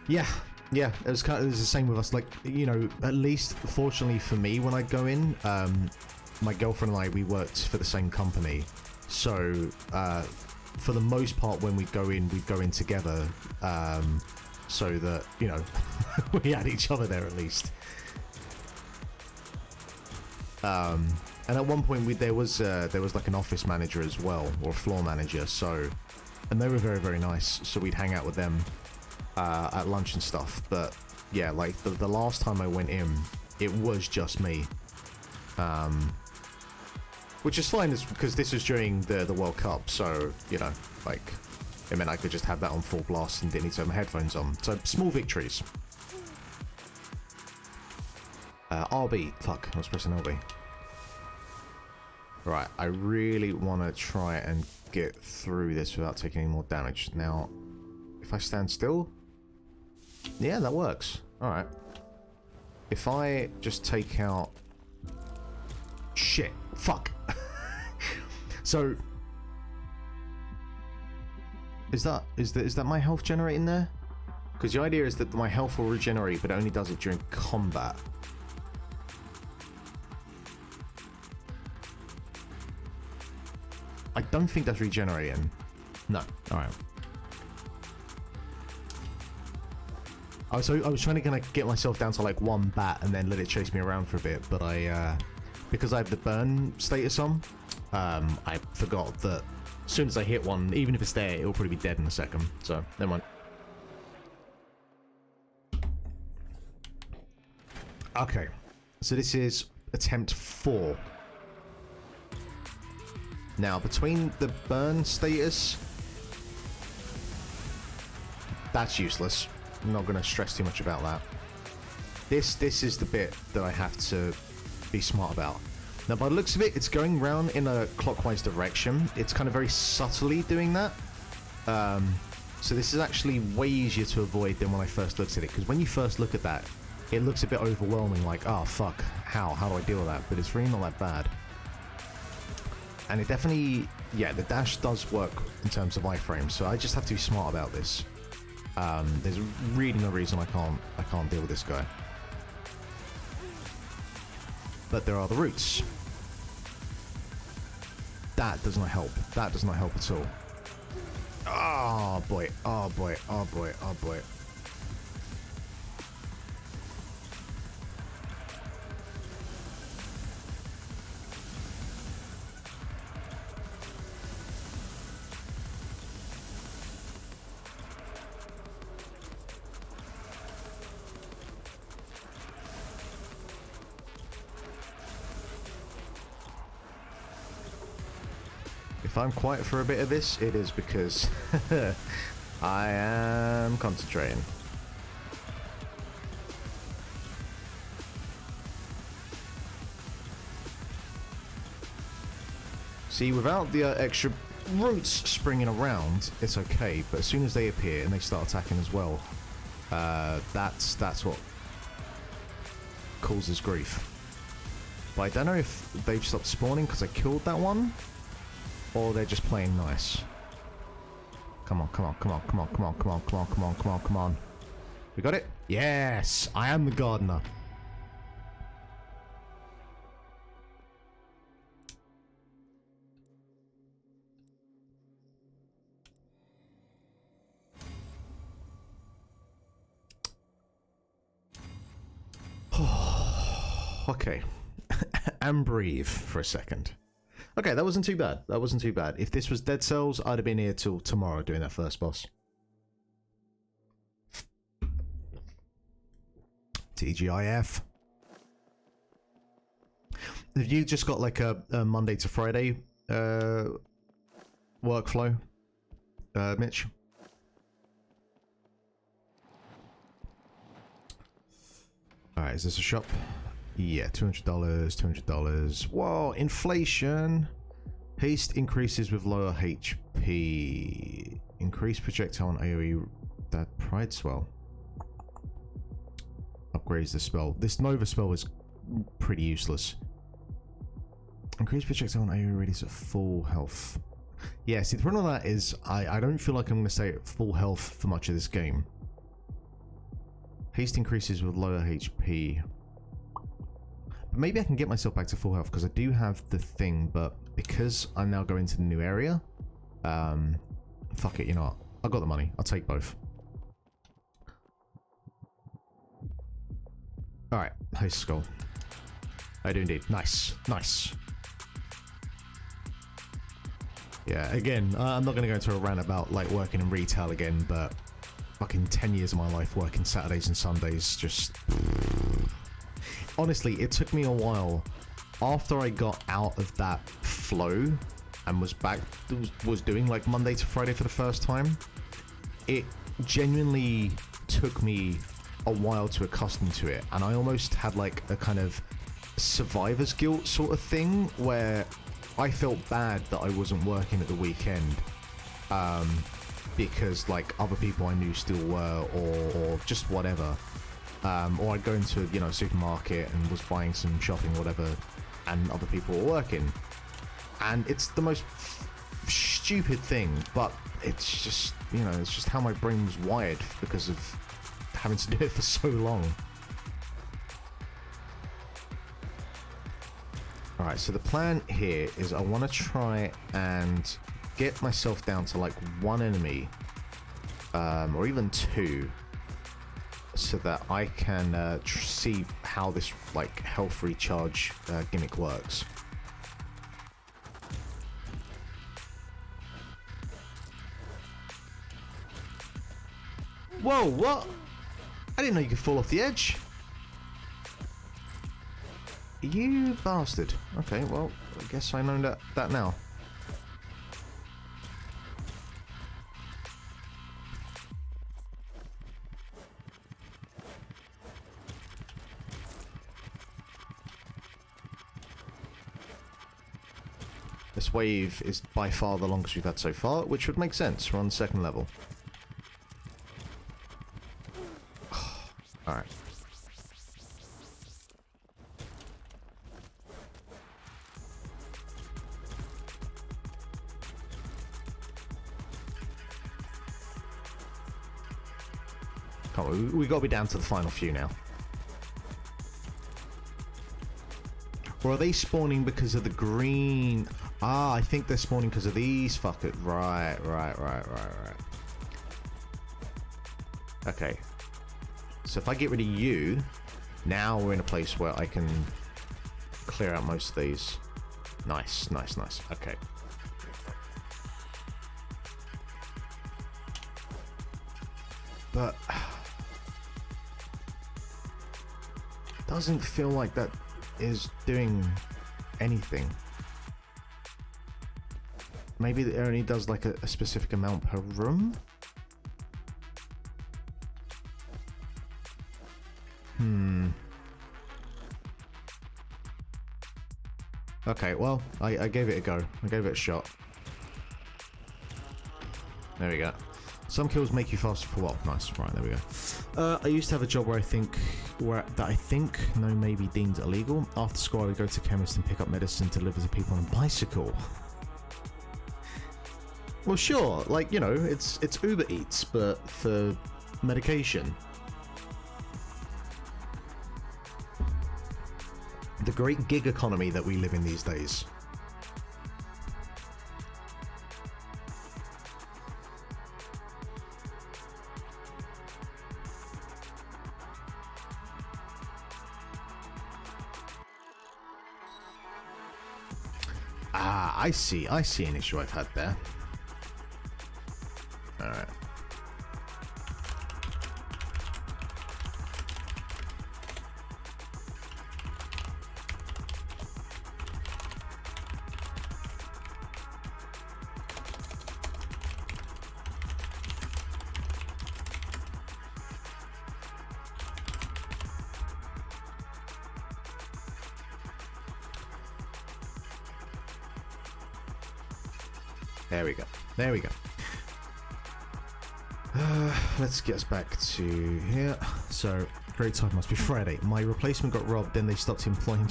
Yeah, it was the same with us. Like, you know, at least fortunately for me, when I go in, my girlfriend and I, we worked for the same company. So, for the most part, when we go in together, so that, you know, we had each other there at least. And at one point there was like an office manager as well, or a floor manager, so, and they were very, very nice, so we'd hang out with them at lunch and stuff. But yeah, like the last time I went in, it was just me, which is fine, because this was during the World Cup, so, you know, like, it meant I could just have that on full blast and didn't need to have my headphones on. So small victories. RB, fuck, I was pressing LB. Right, I really want to try and get through this without taking any more damage. Now, if I stand still, yeah, that works. Alright. If I just take out... Shit, fuck. So... Is that my health generating there? Because the idea is that my health will regenerate, but it only does it during combat. I don't think that's regenerating. No. Alright. I was trying to kind of get myself down to like one bat and then let it chase me around for a bit, but because I have the burn status on, I forgot that as soon as I hit one, even if it's there, it'll probably be dead in a second. So, never mind. Okay. So this is attempt 4. Now, between the burn status, that's useless. I'm not going to stress too much about that. This is the bit that I have to be smart about. Now, by the looks of it, it's going round in a clockwise direction. It's kind of very subtly doing that. So this is actually way easier to avoid than when I first looked at it. Because when you first look at that, it looks a bit overwhelming, like, oh, fuck, how do I deal with that? But it's really not that bad. And it definitely, yeah, the dash does work in terms of iframes, so I just have to be smart about this. There's really no reason I can't deal with this guy. But there are the roots. That does not help. That does not help at all. Oh boy, oh boy, oh boy, oh boy. If I'm quiet for a bit of this, it is because I am concentrating. See, without the extra roots springing around, it's okay, but as soon as they appear and they start attacking as well, that's what causes grief. But I don't know if they've stopped spawning because I killed that one, or they're just playing nice. Come on, come on, come on, come on, come on, come on, come on, come on, come on, come on. We got it? Yes! I am the gardener. Okay. And breathe for a second. Okay, that wasn't too bad. That wasn't too bad. If this was Dead Cells, I'd have been here till tomorrow doing that first boss. TGIF. Have you just got like a Monday to Friday workflow, Mitch? Alright, is this a shop? Yeah, $200, $200. Whoa, inflation! Haste increases with lower HP. Increase projectile on AoE. That Pride Swell. Upgrades the spell. This Nova spell is pretty useless. Increase projectile on AoE radius at full health. Yeah, see, the problem with that is I don't feel like I'm going to stay at full health for much of this game. Haste increases with lower HP. But maybe I can get myself back to full health because I do have the thing, but because I'm now going to the new area, fuck it, you know what? I've got the money. I'll take both. Alright, Haste Skull. I do indeed. Nice. Nice. Yeah, again, I'm not going to go into a rant about like working in retail again, but fucking 10 years of my life working Saturdays and Sundays, just... Honestly, it took me a while after I got out of that flow and was back, was doing like Monday to Friday for the first time. It genuinely took me a while to accustom to it, and I almost had like a kind of survivor's guilt sort of thing where I felt bad that I wasn't working at the weekend, because like other people I knew still were, or just whatever. Or I'd go into, you know, a supermarket and was buying some shopping or whatever, and other people were working. And it's the most stupid thing, but it's just, you know, it's just how my brain was wired because of having to do it for so long. Alright, so the plan here is I want to try and get myself down to like one enemy, or even two, so that I can see how this like health recharge gimmick works. Whoa, what? I didn't know you could fall off the edge. You bastard. Okay, well, I guess I know that now. This wave is by far the longest we've had so far, which would make sense. We're on the second level. Alright. Come on, we gotta be down to the final few now. Or are they spawning because of the green? Ah, I think they're spawning because of these fuckers. Right. Okay. So if I get rid of you, now we're in a place where I can clear out most of these. Nice. Okay. But doesn't feel like that is doing anything. Maybe it only does like a specific amount per room? Okay, well, I gave it a go. I gave it a shot. There we go. Some kills make you faster for what? Nice. Right, there we go. I used to have a job where I think no, maybe deemed illegal. After school, I would go to the chemist and pick up medicine to deliver to people on a bicycle. Well, sure, like, you know, it's Uber Eats, but for medication. The great gig economy that we live in these days. Ah, I see an issue I've had there. Alright. There we go. There we go. Let's get us back to here. So, great time must be Friday. My replacement got robbed, then they stopped employing.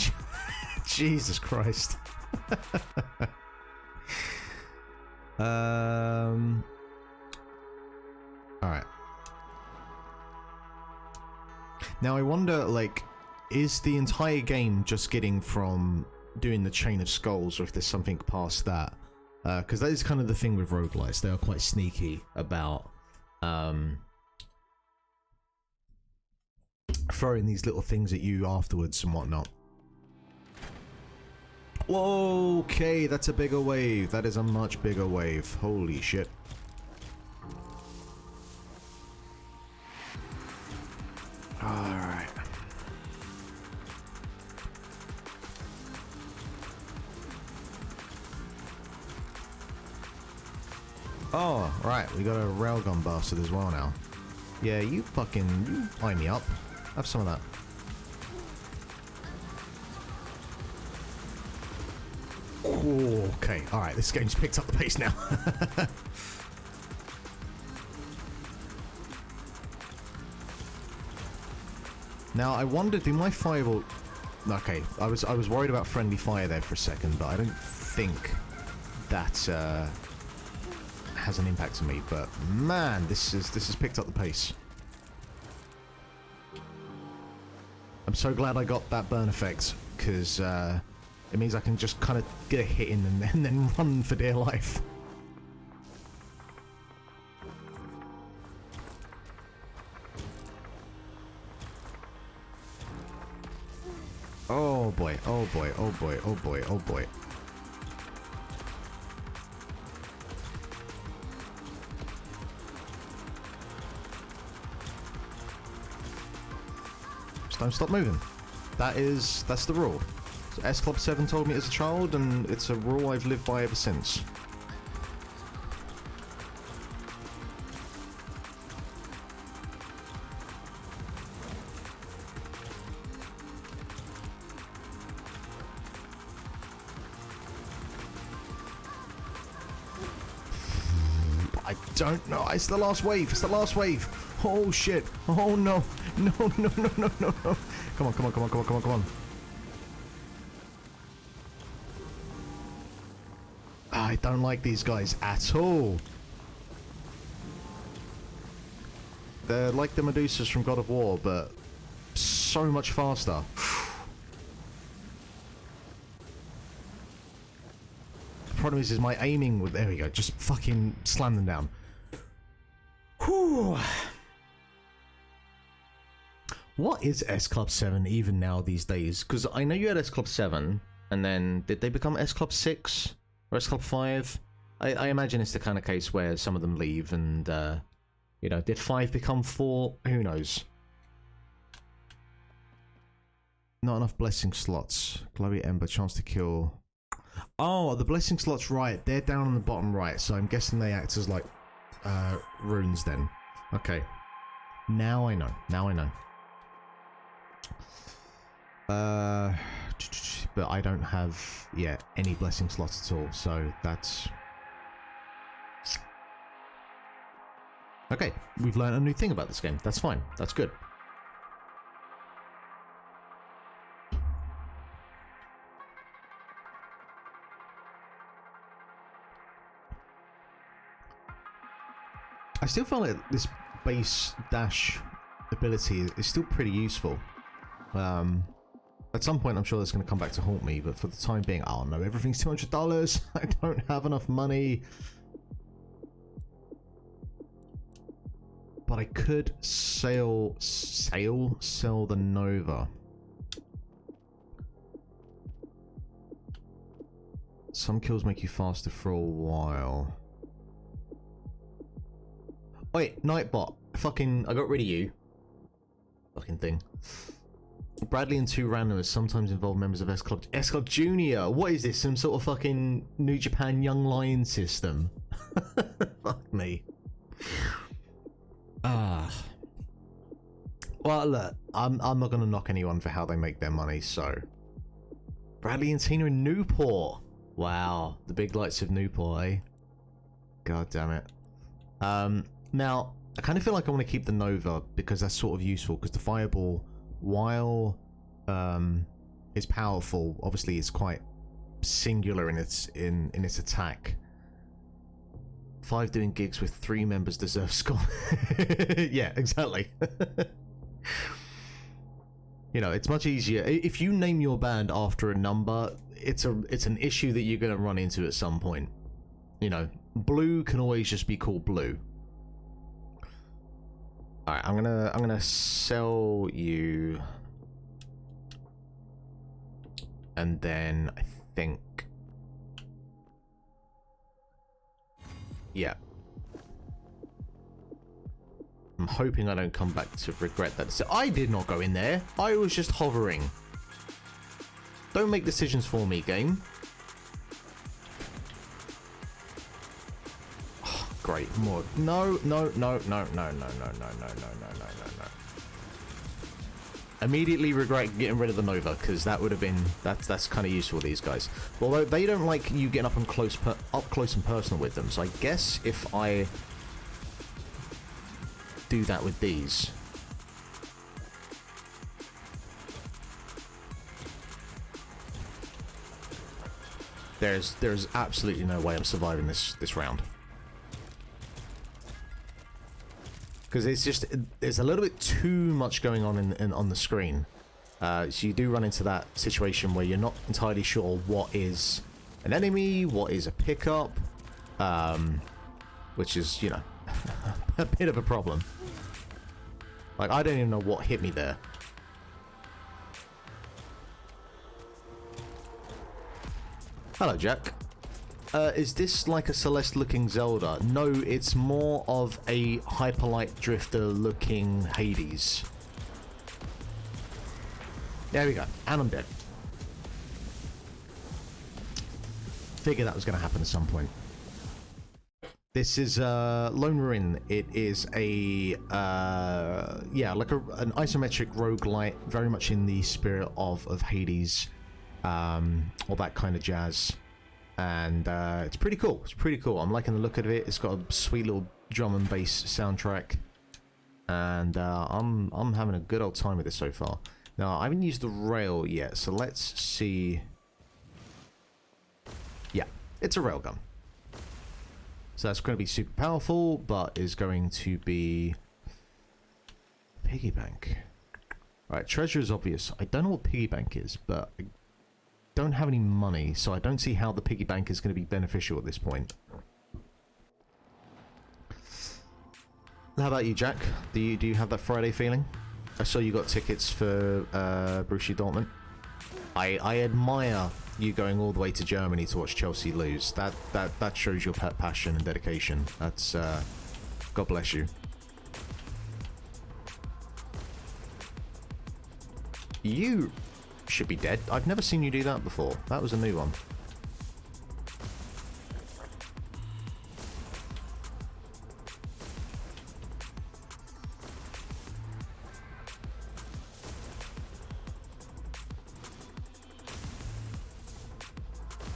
Jesus Christ. Alright. Now I wonder, like, is the entire game just getting from doing the chain of skulls, or if there's something past that? Because that is kind of the thing with roguelites. They are quite sneaky about throwing these little things at you afterwards and whatnot. Whoa, okay, that's a bigger wave. That is a much bigger wave. Holy shit. Alright. Oh, right, we got a railgun bastard as well now. Yeah, you eye me up. Have some of that. Okay, alright, this game's picked up the pace now. Now, I wondered, do my firewall... Okay, I was worried about friendly fire there for a second, but I don't think that has an impact on me. But man, this has picked up the pace. I'm so glad I got that burn effect, because it means I can just kind of get a hit in and then run for dear life. Oh boy, oh boy, oh boy, oh boy, oh boy. Just don't stop moving. That's the rule. So S Club 7 told me as a child, and it's a rule I've lived by ever since. I don't know. It's the last wave. It's the last wave. Oh shit. Oh no. No, no, no, no, no, no. Come on, come on, come on, come on, come on, come on. I don't like these guys at all. They're like the Medusas from God of War, but so much faster. The problem is my aiming with... There we go. Just fucking slam them down. Whew. What is S Club 7 even now these days? Because I know you had S Club 7, and then did they become S Club 6? Or S Club 5? I imagine it's the kind of case where some of them leave and, you know, did 5 become 4? Who knows? Not enough blessing slots. Glowy Ember, chance to kill... Oh, the blessing slots, right. They're down on the bottom right, so I'm guessing they act as, like, runes then. Okay. Now I know. Now I know. But I don't have, yeah, any blessing slots at all, so that's... Okay, we've learned a new thing about this game. That's fine. That's good. I still feel like this base dash ability is still pretty useful. At some point, I'm sure it's going to come back to haunt me, but for the time being, oh no, everything's $200. I don't have enough money. But I could sell the Nova. Some kills make you faster for a while. Wait, Nightbot. Fucking, I got rid of you. Fucking thing. Bradley and 2 randomers sometimes involve members of S Club Junior. What is this? Some sort of fucking New Japan Young Lion system? Fuck me. Well, look, I'm not gonna knock anyone for how they make their money. So, Bradley and Tina in Newport. Wow, the big lights of Newport, eh? God damn it. Now I kind of feel like I want to keep the Nova because that's sort of useful. Because the Fireball, while is powerful, obviously it's quite singular in its attack. 5 doing gigs with 3 members deserve score. Yeah, exactly. You know, it's much easier if you name your band after a number. It's an issue that you're going to run into at some point. You know, Blue can always just be called Blue. All right, I'm gonna sell you, and then I think, yeah. I'm hoping I don't come back to regret that. So I did not go in there. I was just hovering. Don't make decisions for me, game. Oh, great. More. No. Immediately regret getting rid of the Nova, because that would have been that's kind of useful, these guys. Although they don't like you getting up close and personal with them, so I guess if I do that with these, there's absolutely no way I'm surviving this round, because there's a little bit too much going on on the screen. So you do run into that situation where you're not entirely sure what is an enemy, what is a pickup, which is, you know, a bit of a problem. Like, I don't even know what hit me there. Hello, Jack. Is this like a Celeste-looking Zelda? No, it's more of a Hyperlight Drifter-looking Hades. There we go. And I'm dead. Figured that was going to happen at some point. This is Lone Ruin. It is a yeah, like an isometric roguelite, very much in the spirit of Hades, all that kind of jazz, and it's pretty cool. It's pretty cool. I'm liking the look of it. It's got a sweet little drum and bass soundtrack, and I'm having a good old time with this so far. Now I haven't used the rail yet, so let's see. Yeah, it's a railgun. So that's going to be super powerful, but is going to be piggy bank. Right, treasure is obvious. I don't know what piggy bank is, but I don't have any money, so I don't see how the piggy bank is going to be beneficial at this point. How about you, Jack? Do you have that Friday feeling? I saw you got tickets for Borussia Dortmund. I admire you going all the way to Germany to watch Chelsea lose. That shows your passion and dedication. That's God bless you. You should be dead. I've never seen you do that before. That was a new one.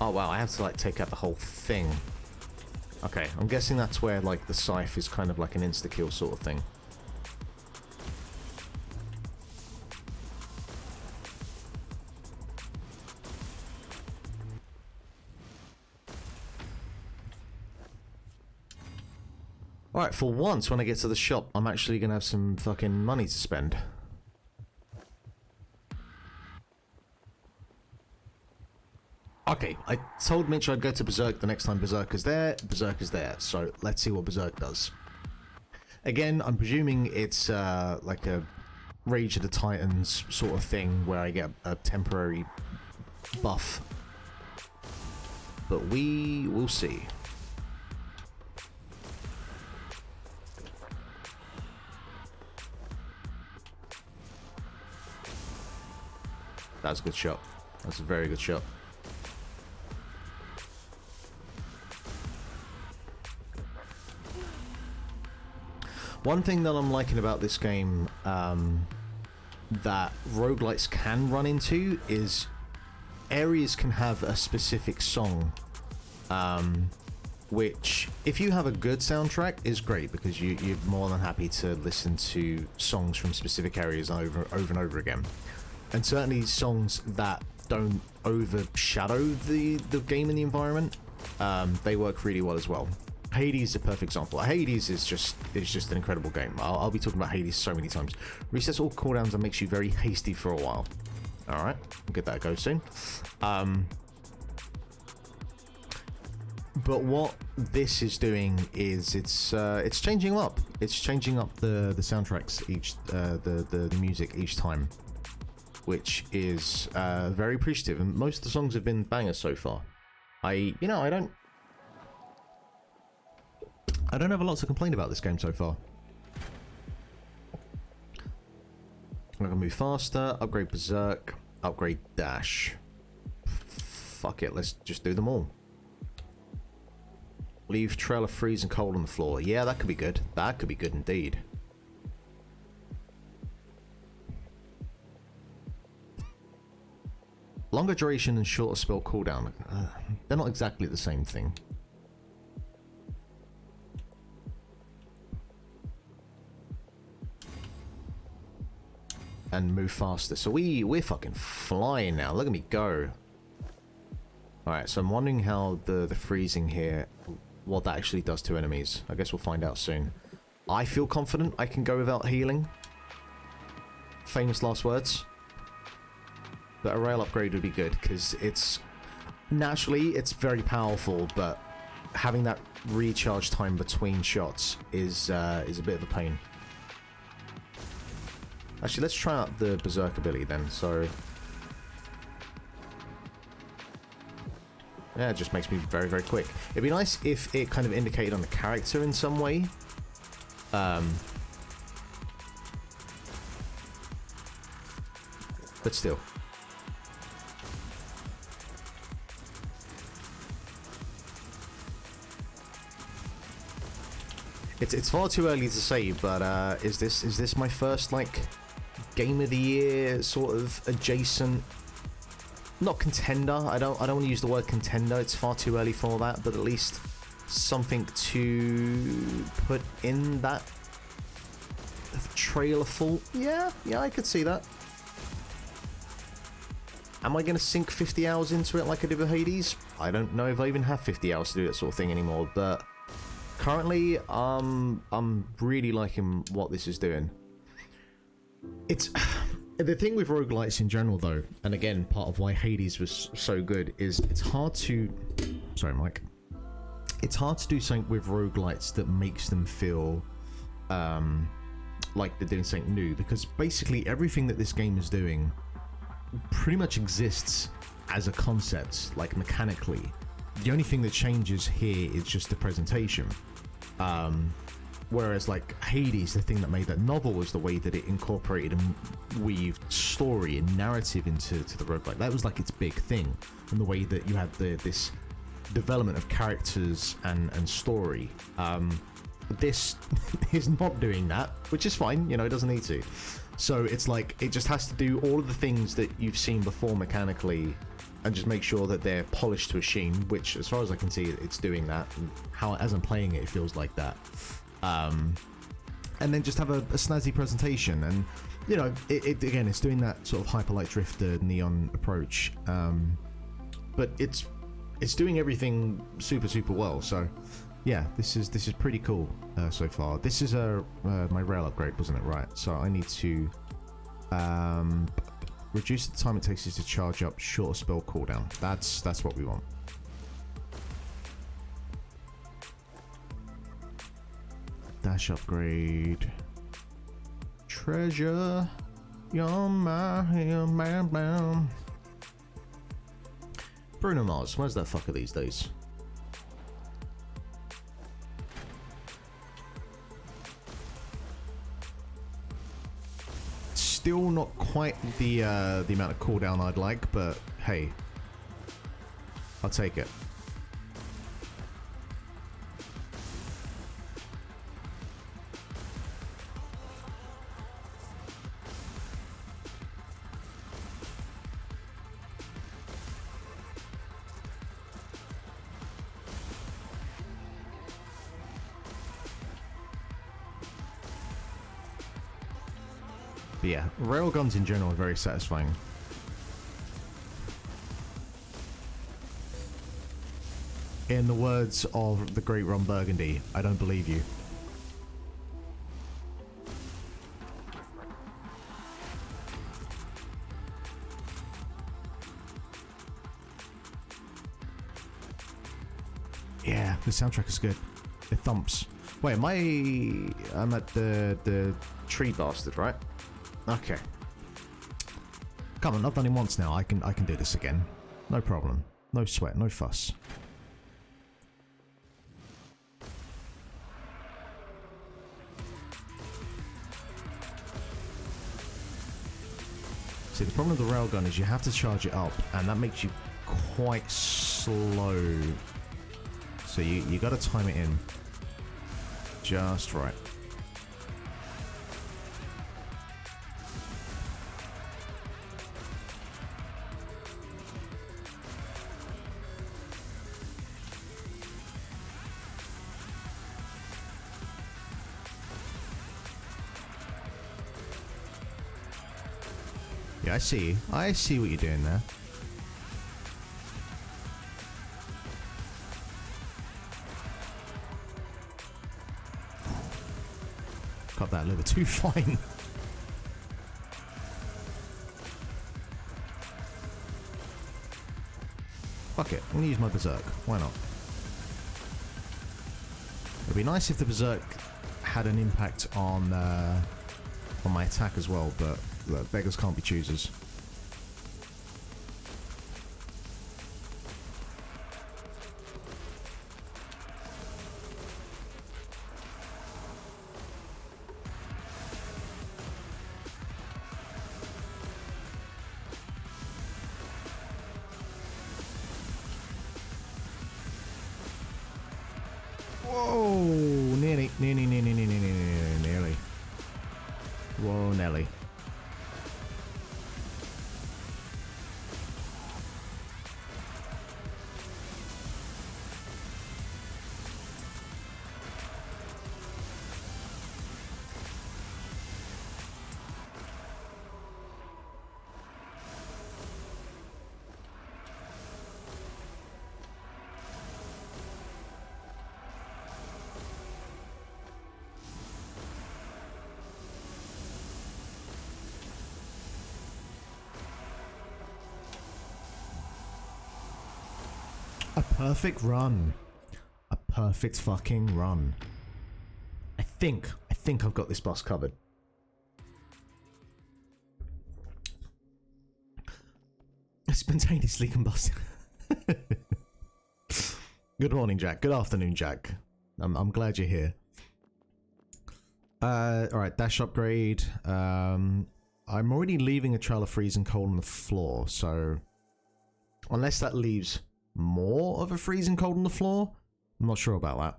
Oh wow, I have to like take out the whole thing. Okay, I'm guessing that's where, like, the scythe is kind of like an insta-kill sort of thing. Alright, for once, when I get to the shop, I'm actually gonna have some fucking money to spend. Okay, I told Mitch I'd go to Berserk the next time Berserker's there. Berserker's there, so let's see what Berserk does. Again, I'm presuming it's like a Rage of the Titans sort of thing where I get a temporary buff. But we will see. That's a good shot. That's a very good shot. One thing that I'm liking about this game that roguelites can run into is areas can have a specific song, which, if you have a good soundtrack, is great because you're more than happy to listen to songs from specific areas over and over again. And certainly songs that don't overshadow the game and the environment, they work really well as well. Hades is a perfect example. Hades is just an incredible game. I'll be talking about Hades so many times. Resets all cooldowns and makes you very hasty for a while. Alright, we'll get that a go soon. But what this is doing is it's changing up. It's changing up the soundtracks the music each time, which is very appreciative. And most of the songs have been bangers so far. I don't have a lot to complain about this game so far. I'm gonna move faster, upgrade Berserk, upgrade Dash. Fuck it, let's just do them all. Leave trail of freeze and cold on the floor. Yeah, that could be good. That could be good indeed. Longer duration and shorter spell cooldown. They're not exactly the same thing. And move faster. So we're fucking flying now. Look at me go. Alright, so I'm wondering how the freezing here, what that actually does to enemies. I guess we'll find out soon. I feel confident I can go without healing. Famous last words. But a rail upgrade would be good, because it's very powerful, but having that recharge time between shots is a bit of a pain. Actually, let's try out the Berserk ability then. So yeah, it just makes me very, very quick. It'd be nice if it kind of indicated on the character in some way. But still. It's far too early to say, but is this my first like game of the year sort of adjacent, not contender, I don't want to use the word contender, it's far too early for that, but at least something to put in that trail of thought. Yeah, I could see that. Am I going to sink 50 hours into it like I did with Hades? I don't know if I even have 50 hours to do that sort of thing anymore, but currently I'm really liking what this is doing. It's the thing with roguelites in general though, and again part of why Hades was so good, is it's hard to do something with roguelites that makes them feel like they're doing something new, because basically everything that this game is doing pretty much exists as a concept, like mechanically. The only thing that changes here is just the presentation. Whereas like Hades, the thing that made that novel was the way that it incorporated and weaved story and narrative into the roguelike. That was like its big thing, and the way that you had this development of characters and story. this is not doing that, which is fine, you know, it doesn't need to. So it's like, it just has to do all of the things that you've seen before mechanically, and just make sure that they're polished to a sheen, which, as far as I can see, it's doing that. And how, as I'm playing it, it feels like that. And then just have a snazzy presentation, and, you know, it again, it's doing that sort of Hyperlight Drifter neon approach. But it's doing everything super, super well, so... Yeah, this is pretty cool so far. This is my rail upgrade, wasn't it? Right. So I need to reduce the time it takes you to charge up, shorter spell cooldown. That's what we want. Dash upgrade. Treasure. You're my man. Bruno Mars. Where's that fucker these days? Still not quite the amount of cooldown I'd like, but hey, I'll take it. But yeah, railguns in general are very satisfying. In the words of the great Ron Burgundy, I don't believe you. Yeah, the soundtrack is good. It thumps. Wait, I'm at the tree bastard, right? Okay. Come on, I've done it once now. I can do this again. No problem. No sweat, no fuss. See, the problem with the railgun is you have to charge it up, and that makes you quite slow. So you got to time it in just right. Yeah, I see what you're doing there. Got that a little bit too fine. Fuck it, I'm gonna use my Berserk. Why not? It'd be nice if the Berserk had an impact on my attack as well, but look, beggars can't be choosers. Whoa! Nearly. Whoa, Nelly. A perfect run. A perfect fucking run. I think I've got this boss covered. Spontaneously combusted. Good morning, Jack. Good afternoon, Jack. I'm glad you're here. Alright, dash upgrade. I'm already leaving a trail of freezing cold on the floor, so unless that leaves more of a freezing cold on the floor, I'm not sure about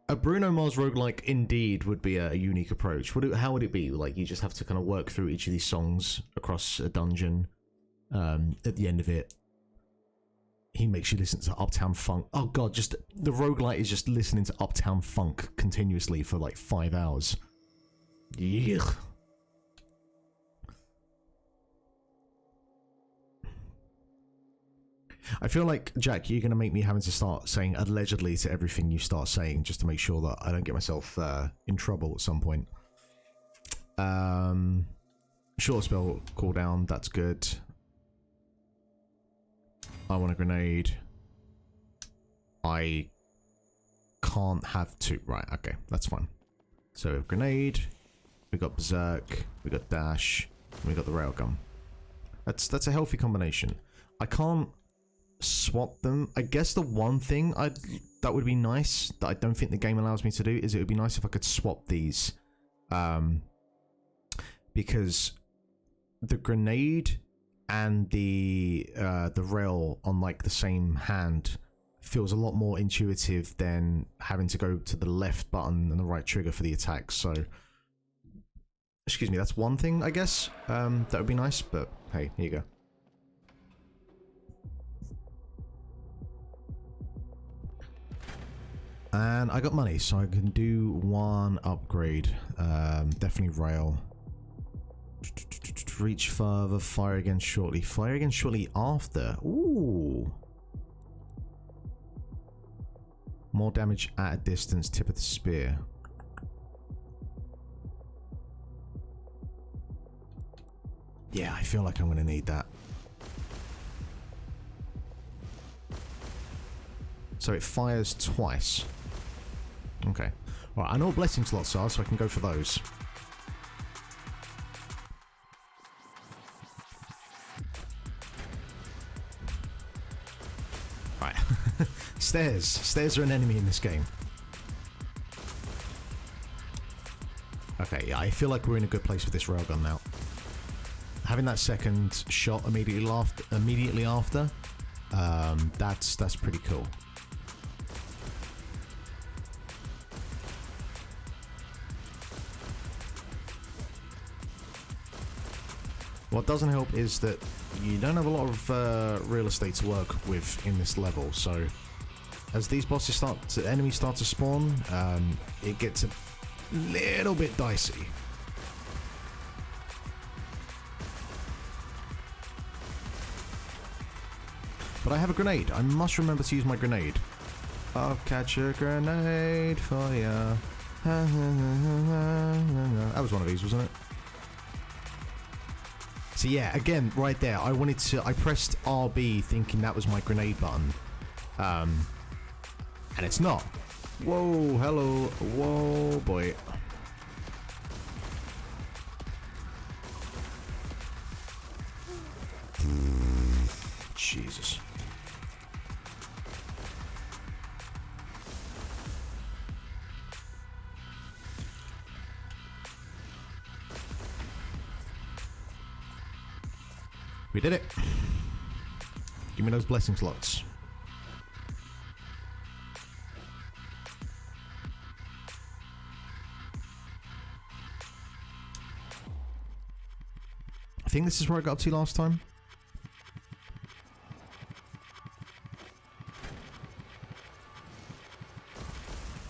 that. A Bruno Mars roguelike indeed would be a unique approach. How would it be? Like, you just have to kind of work through each of these songs across a dungeon. At the end of it, he makes you listen to Uptown Funk. Oh god, just the roguelite is just listening to Uptown Funk continuously for like 5 hours. Yuck. I feel like, Jack, you're going to make me having to start saying allegedly to everything you start saying just to make sure that I don't get myself in trouble at some point. Short spell cooldown, that's good. I want a grenade. I can't have two. Right, okay, that's fine. So we have grenade, we got berserk, we got dash, we got the railgun. That's a healthy combination. I can't swap them. I guess the one thing that would be nice that I don't think the game allows me to do is it would be nice if I could swap these, because the grenade and the rail on like the same hand feels a lot more intuitive than having to go to the left button and the right trigger for the attack. So excuse me, that's one thing I guess that would be nice, but hey, here you go. And I got money, so I can do one upgrade. Definitely rail. Reach further, fire again shortly. Fire again shortly after. Ooh. More damage at a distance, tip of the spear. Yeah, I feel like I'm going to need that. So it fires twice. Okay. Alright, I know what blessing slots are, so I can go for those. Right. Stairs. Stairs are an enemy in this game. Okay, yeah, I feel like we're in a good place with this railgun now. Having that second shot immediately after, that's pretty cool. What doesn't help is that you don't have a lot of real estate to work with in this level, so as these enemies start to spawn, it gets a little bit dicey. But I have a grenade. I must remember to use my grenade. I'll catch a grenade for ya. That was one of these, wasn't it? So yeah, again, right there, I pressed RB thinking that was my grenade button. And it's not. Whoa, hello, whoa, boy. Jesus. We did it. Give me those blessing slots. I think this is where I got up to last time.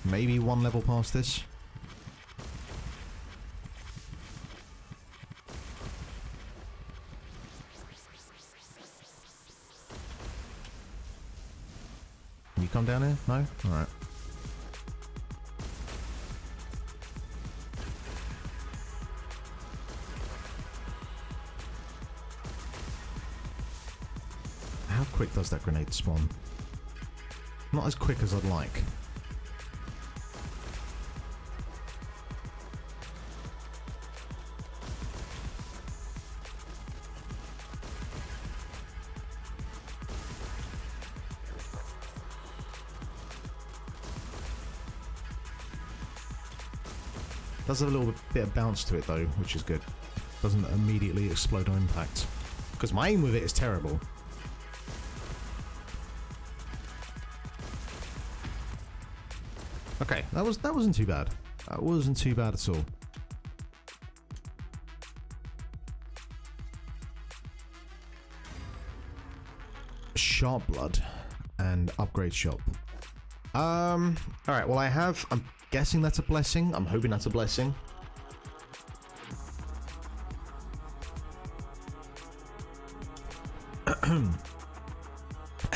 Maybe one level past this. Can you come down here? No? Alright. How quick does that grenade spawn? Not as quick as I'd like. Does have a little bit of bounce to it though, which is good. Doesn't immediately explode on impact. Because my aim with it is terrible. Okay, that wasn't too bad. That wasn't too bad at all. Sharp blood and upgrade shop. All right. Well, I'm guessing that's a blessing. I'm hoping that's a blessing.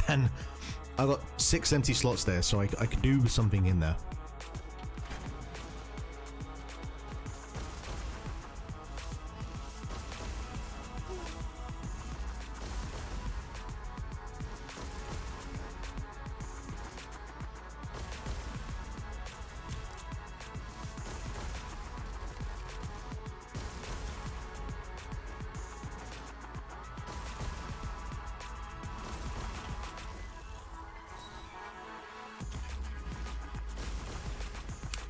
And I got 6 empty slots there, so I could do something in there.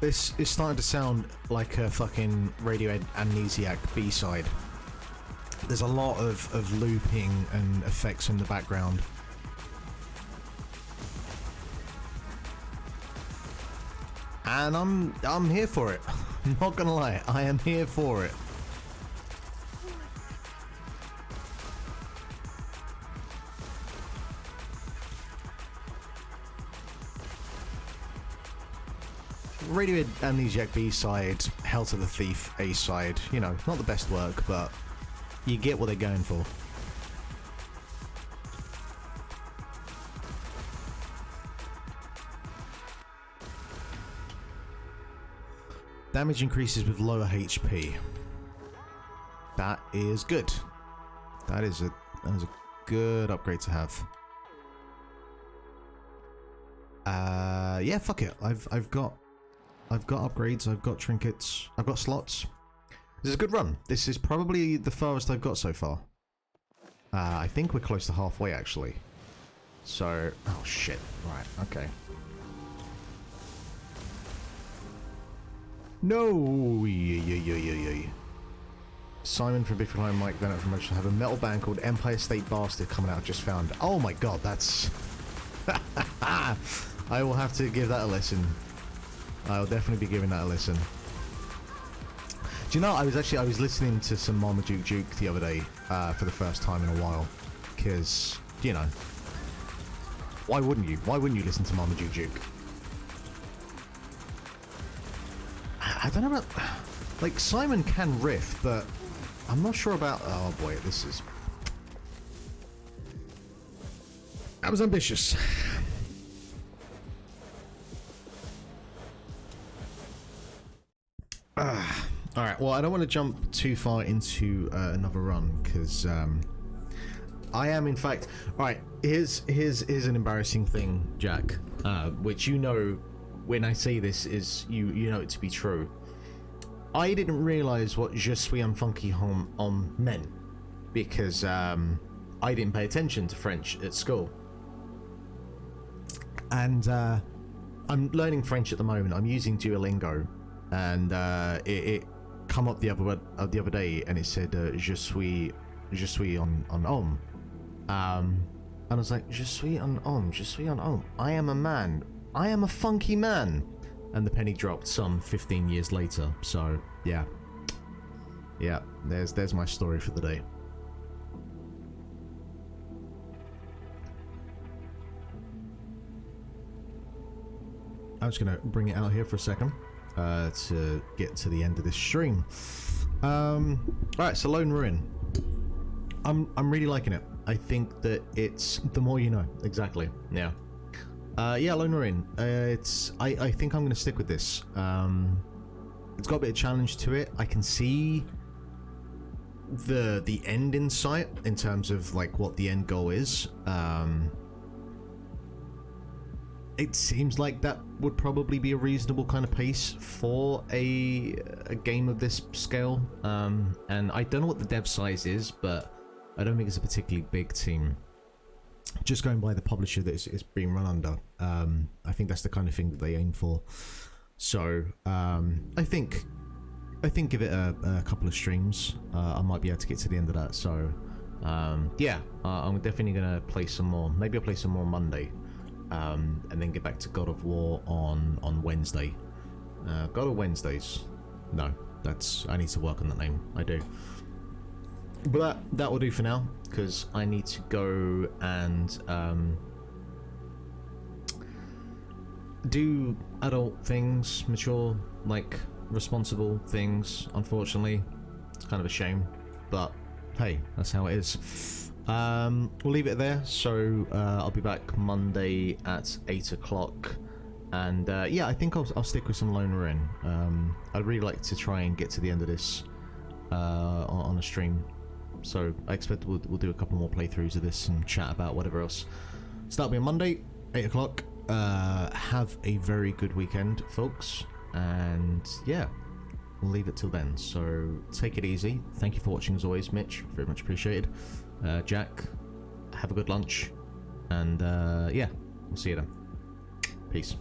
This is starting to sound like a fucking Radio Amnesiac B-side. There's a lot of looping and effects in the background. And I'm here for it. I'm not gonna lie, I am here for it. Radio Amnesiac B-side, Hell to the Thief A-side, you know, not the best work, but you get what they're going for. Damage increases with lower HP. That is good. That is a good upgrade to have. Yeah, fuck it. I've got upgrades, I've got trinkets, I've got slots. This is a good run. This is probably the farthest I've got so far. I think we're close to halfway, actually. So, oh shit. Right, okay. No! Simon from Big Flying Mike, then from Motion, have a metal band called Empire State Bastard coming out, just found. Oh my god, that's... I will have to give that a listen. I'll definitely be giving that a listen. Do you know, I was listening to some Marmaduke Duke the other day, for the first time in a while. Because, you know, why wouldn't you? Why wouldn't you listen to Marmaduke Duke? I don't know about... Like, Simon can riff, but I'm not sure about... Oh boy, this is... That was ambitious. Alright, well, I don't want to jump too far into another run, because I am, in fact... Alright, here's an embarrassing thing, Jack, which you know, when I say this, is you know it to be true. I didn't realise what Je suis un funky homme meant, because I didn't pay attention to French at school. And I'm learning French at the moment. I'm using Duolingo, and it come up the other day, and it said je suis un homme, and I was like, je suis un homme. I am a man. I am a funky man. And the penny dropped some 15 years later. So yeah, there's my story for the day. I'm just gonna bring it out here for a second to get to the end of this stream. Alright, so Lone Ruin. I'm really liking it. I think that it's the more you know. Exactly. Yeah. Yeah, Lone Ruin. I think I'm gonna stick with this. It's got a bit of challenge to it. I can see the end in sight in terms of like what the end goal is. It seems like that would probably be a reasonable kind of pace for a game of this scale. And I don't know what the dev size is, but I don't think it's a particularly big team. Just going by the publisher that it's being run under, I think that's the kind of thing that they aim for. So I think give it a couple of streams, I might be able to get to the end of that. So yeah, I'm definitely gonna play some more. Maybe I'll play some more Monday. and then get back to God of War on Wednesday. God of Wednesdays. No, I need to work on that name. I do. But that will do for now, because I need to go and do adult things, mature, like responsible things. Unfortunately, it's kind of a shame, but hey, that's how it is. We'll leave it there. So I'll be back Monday at 8 o'clock. And yeah, I think I'll stick with some Lone Rin. I'd really like to try and get to the end of this on a stream. So I expect we'll do a couple more playthroughs of this and chat about whatever else. So that'll be on Monday, 8 o'clock. Have a very good weekend, folks. And yeah, we'll leave it till then. So take it easy. Thank you for watching as always, Mitch. Very much appreciated. Jack, have a good lunch. And yeah, we'll see you then. Peace.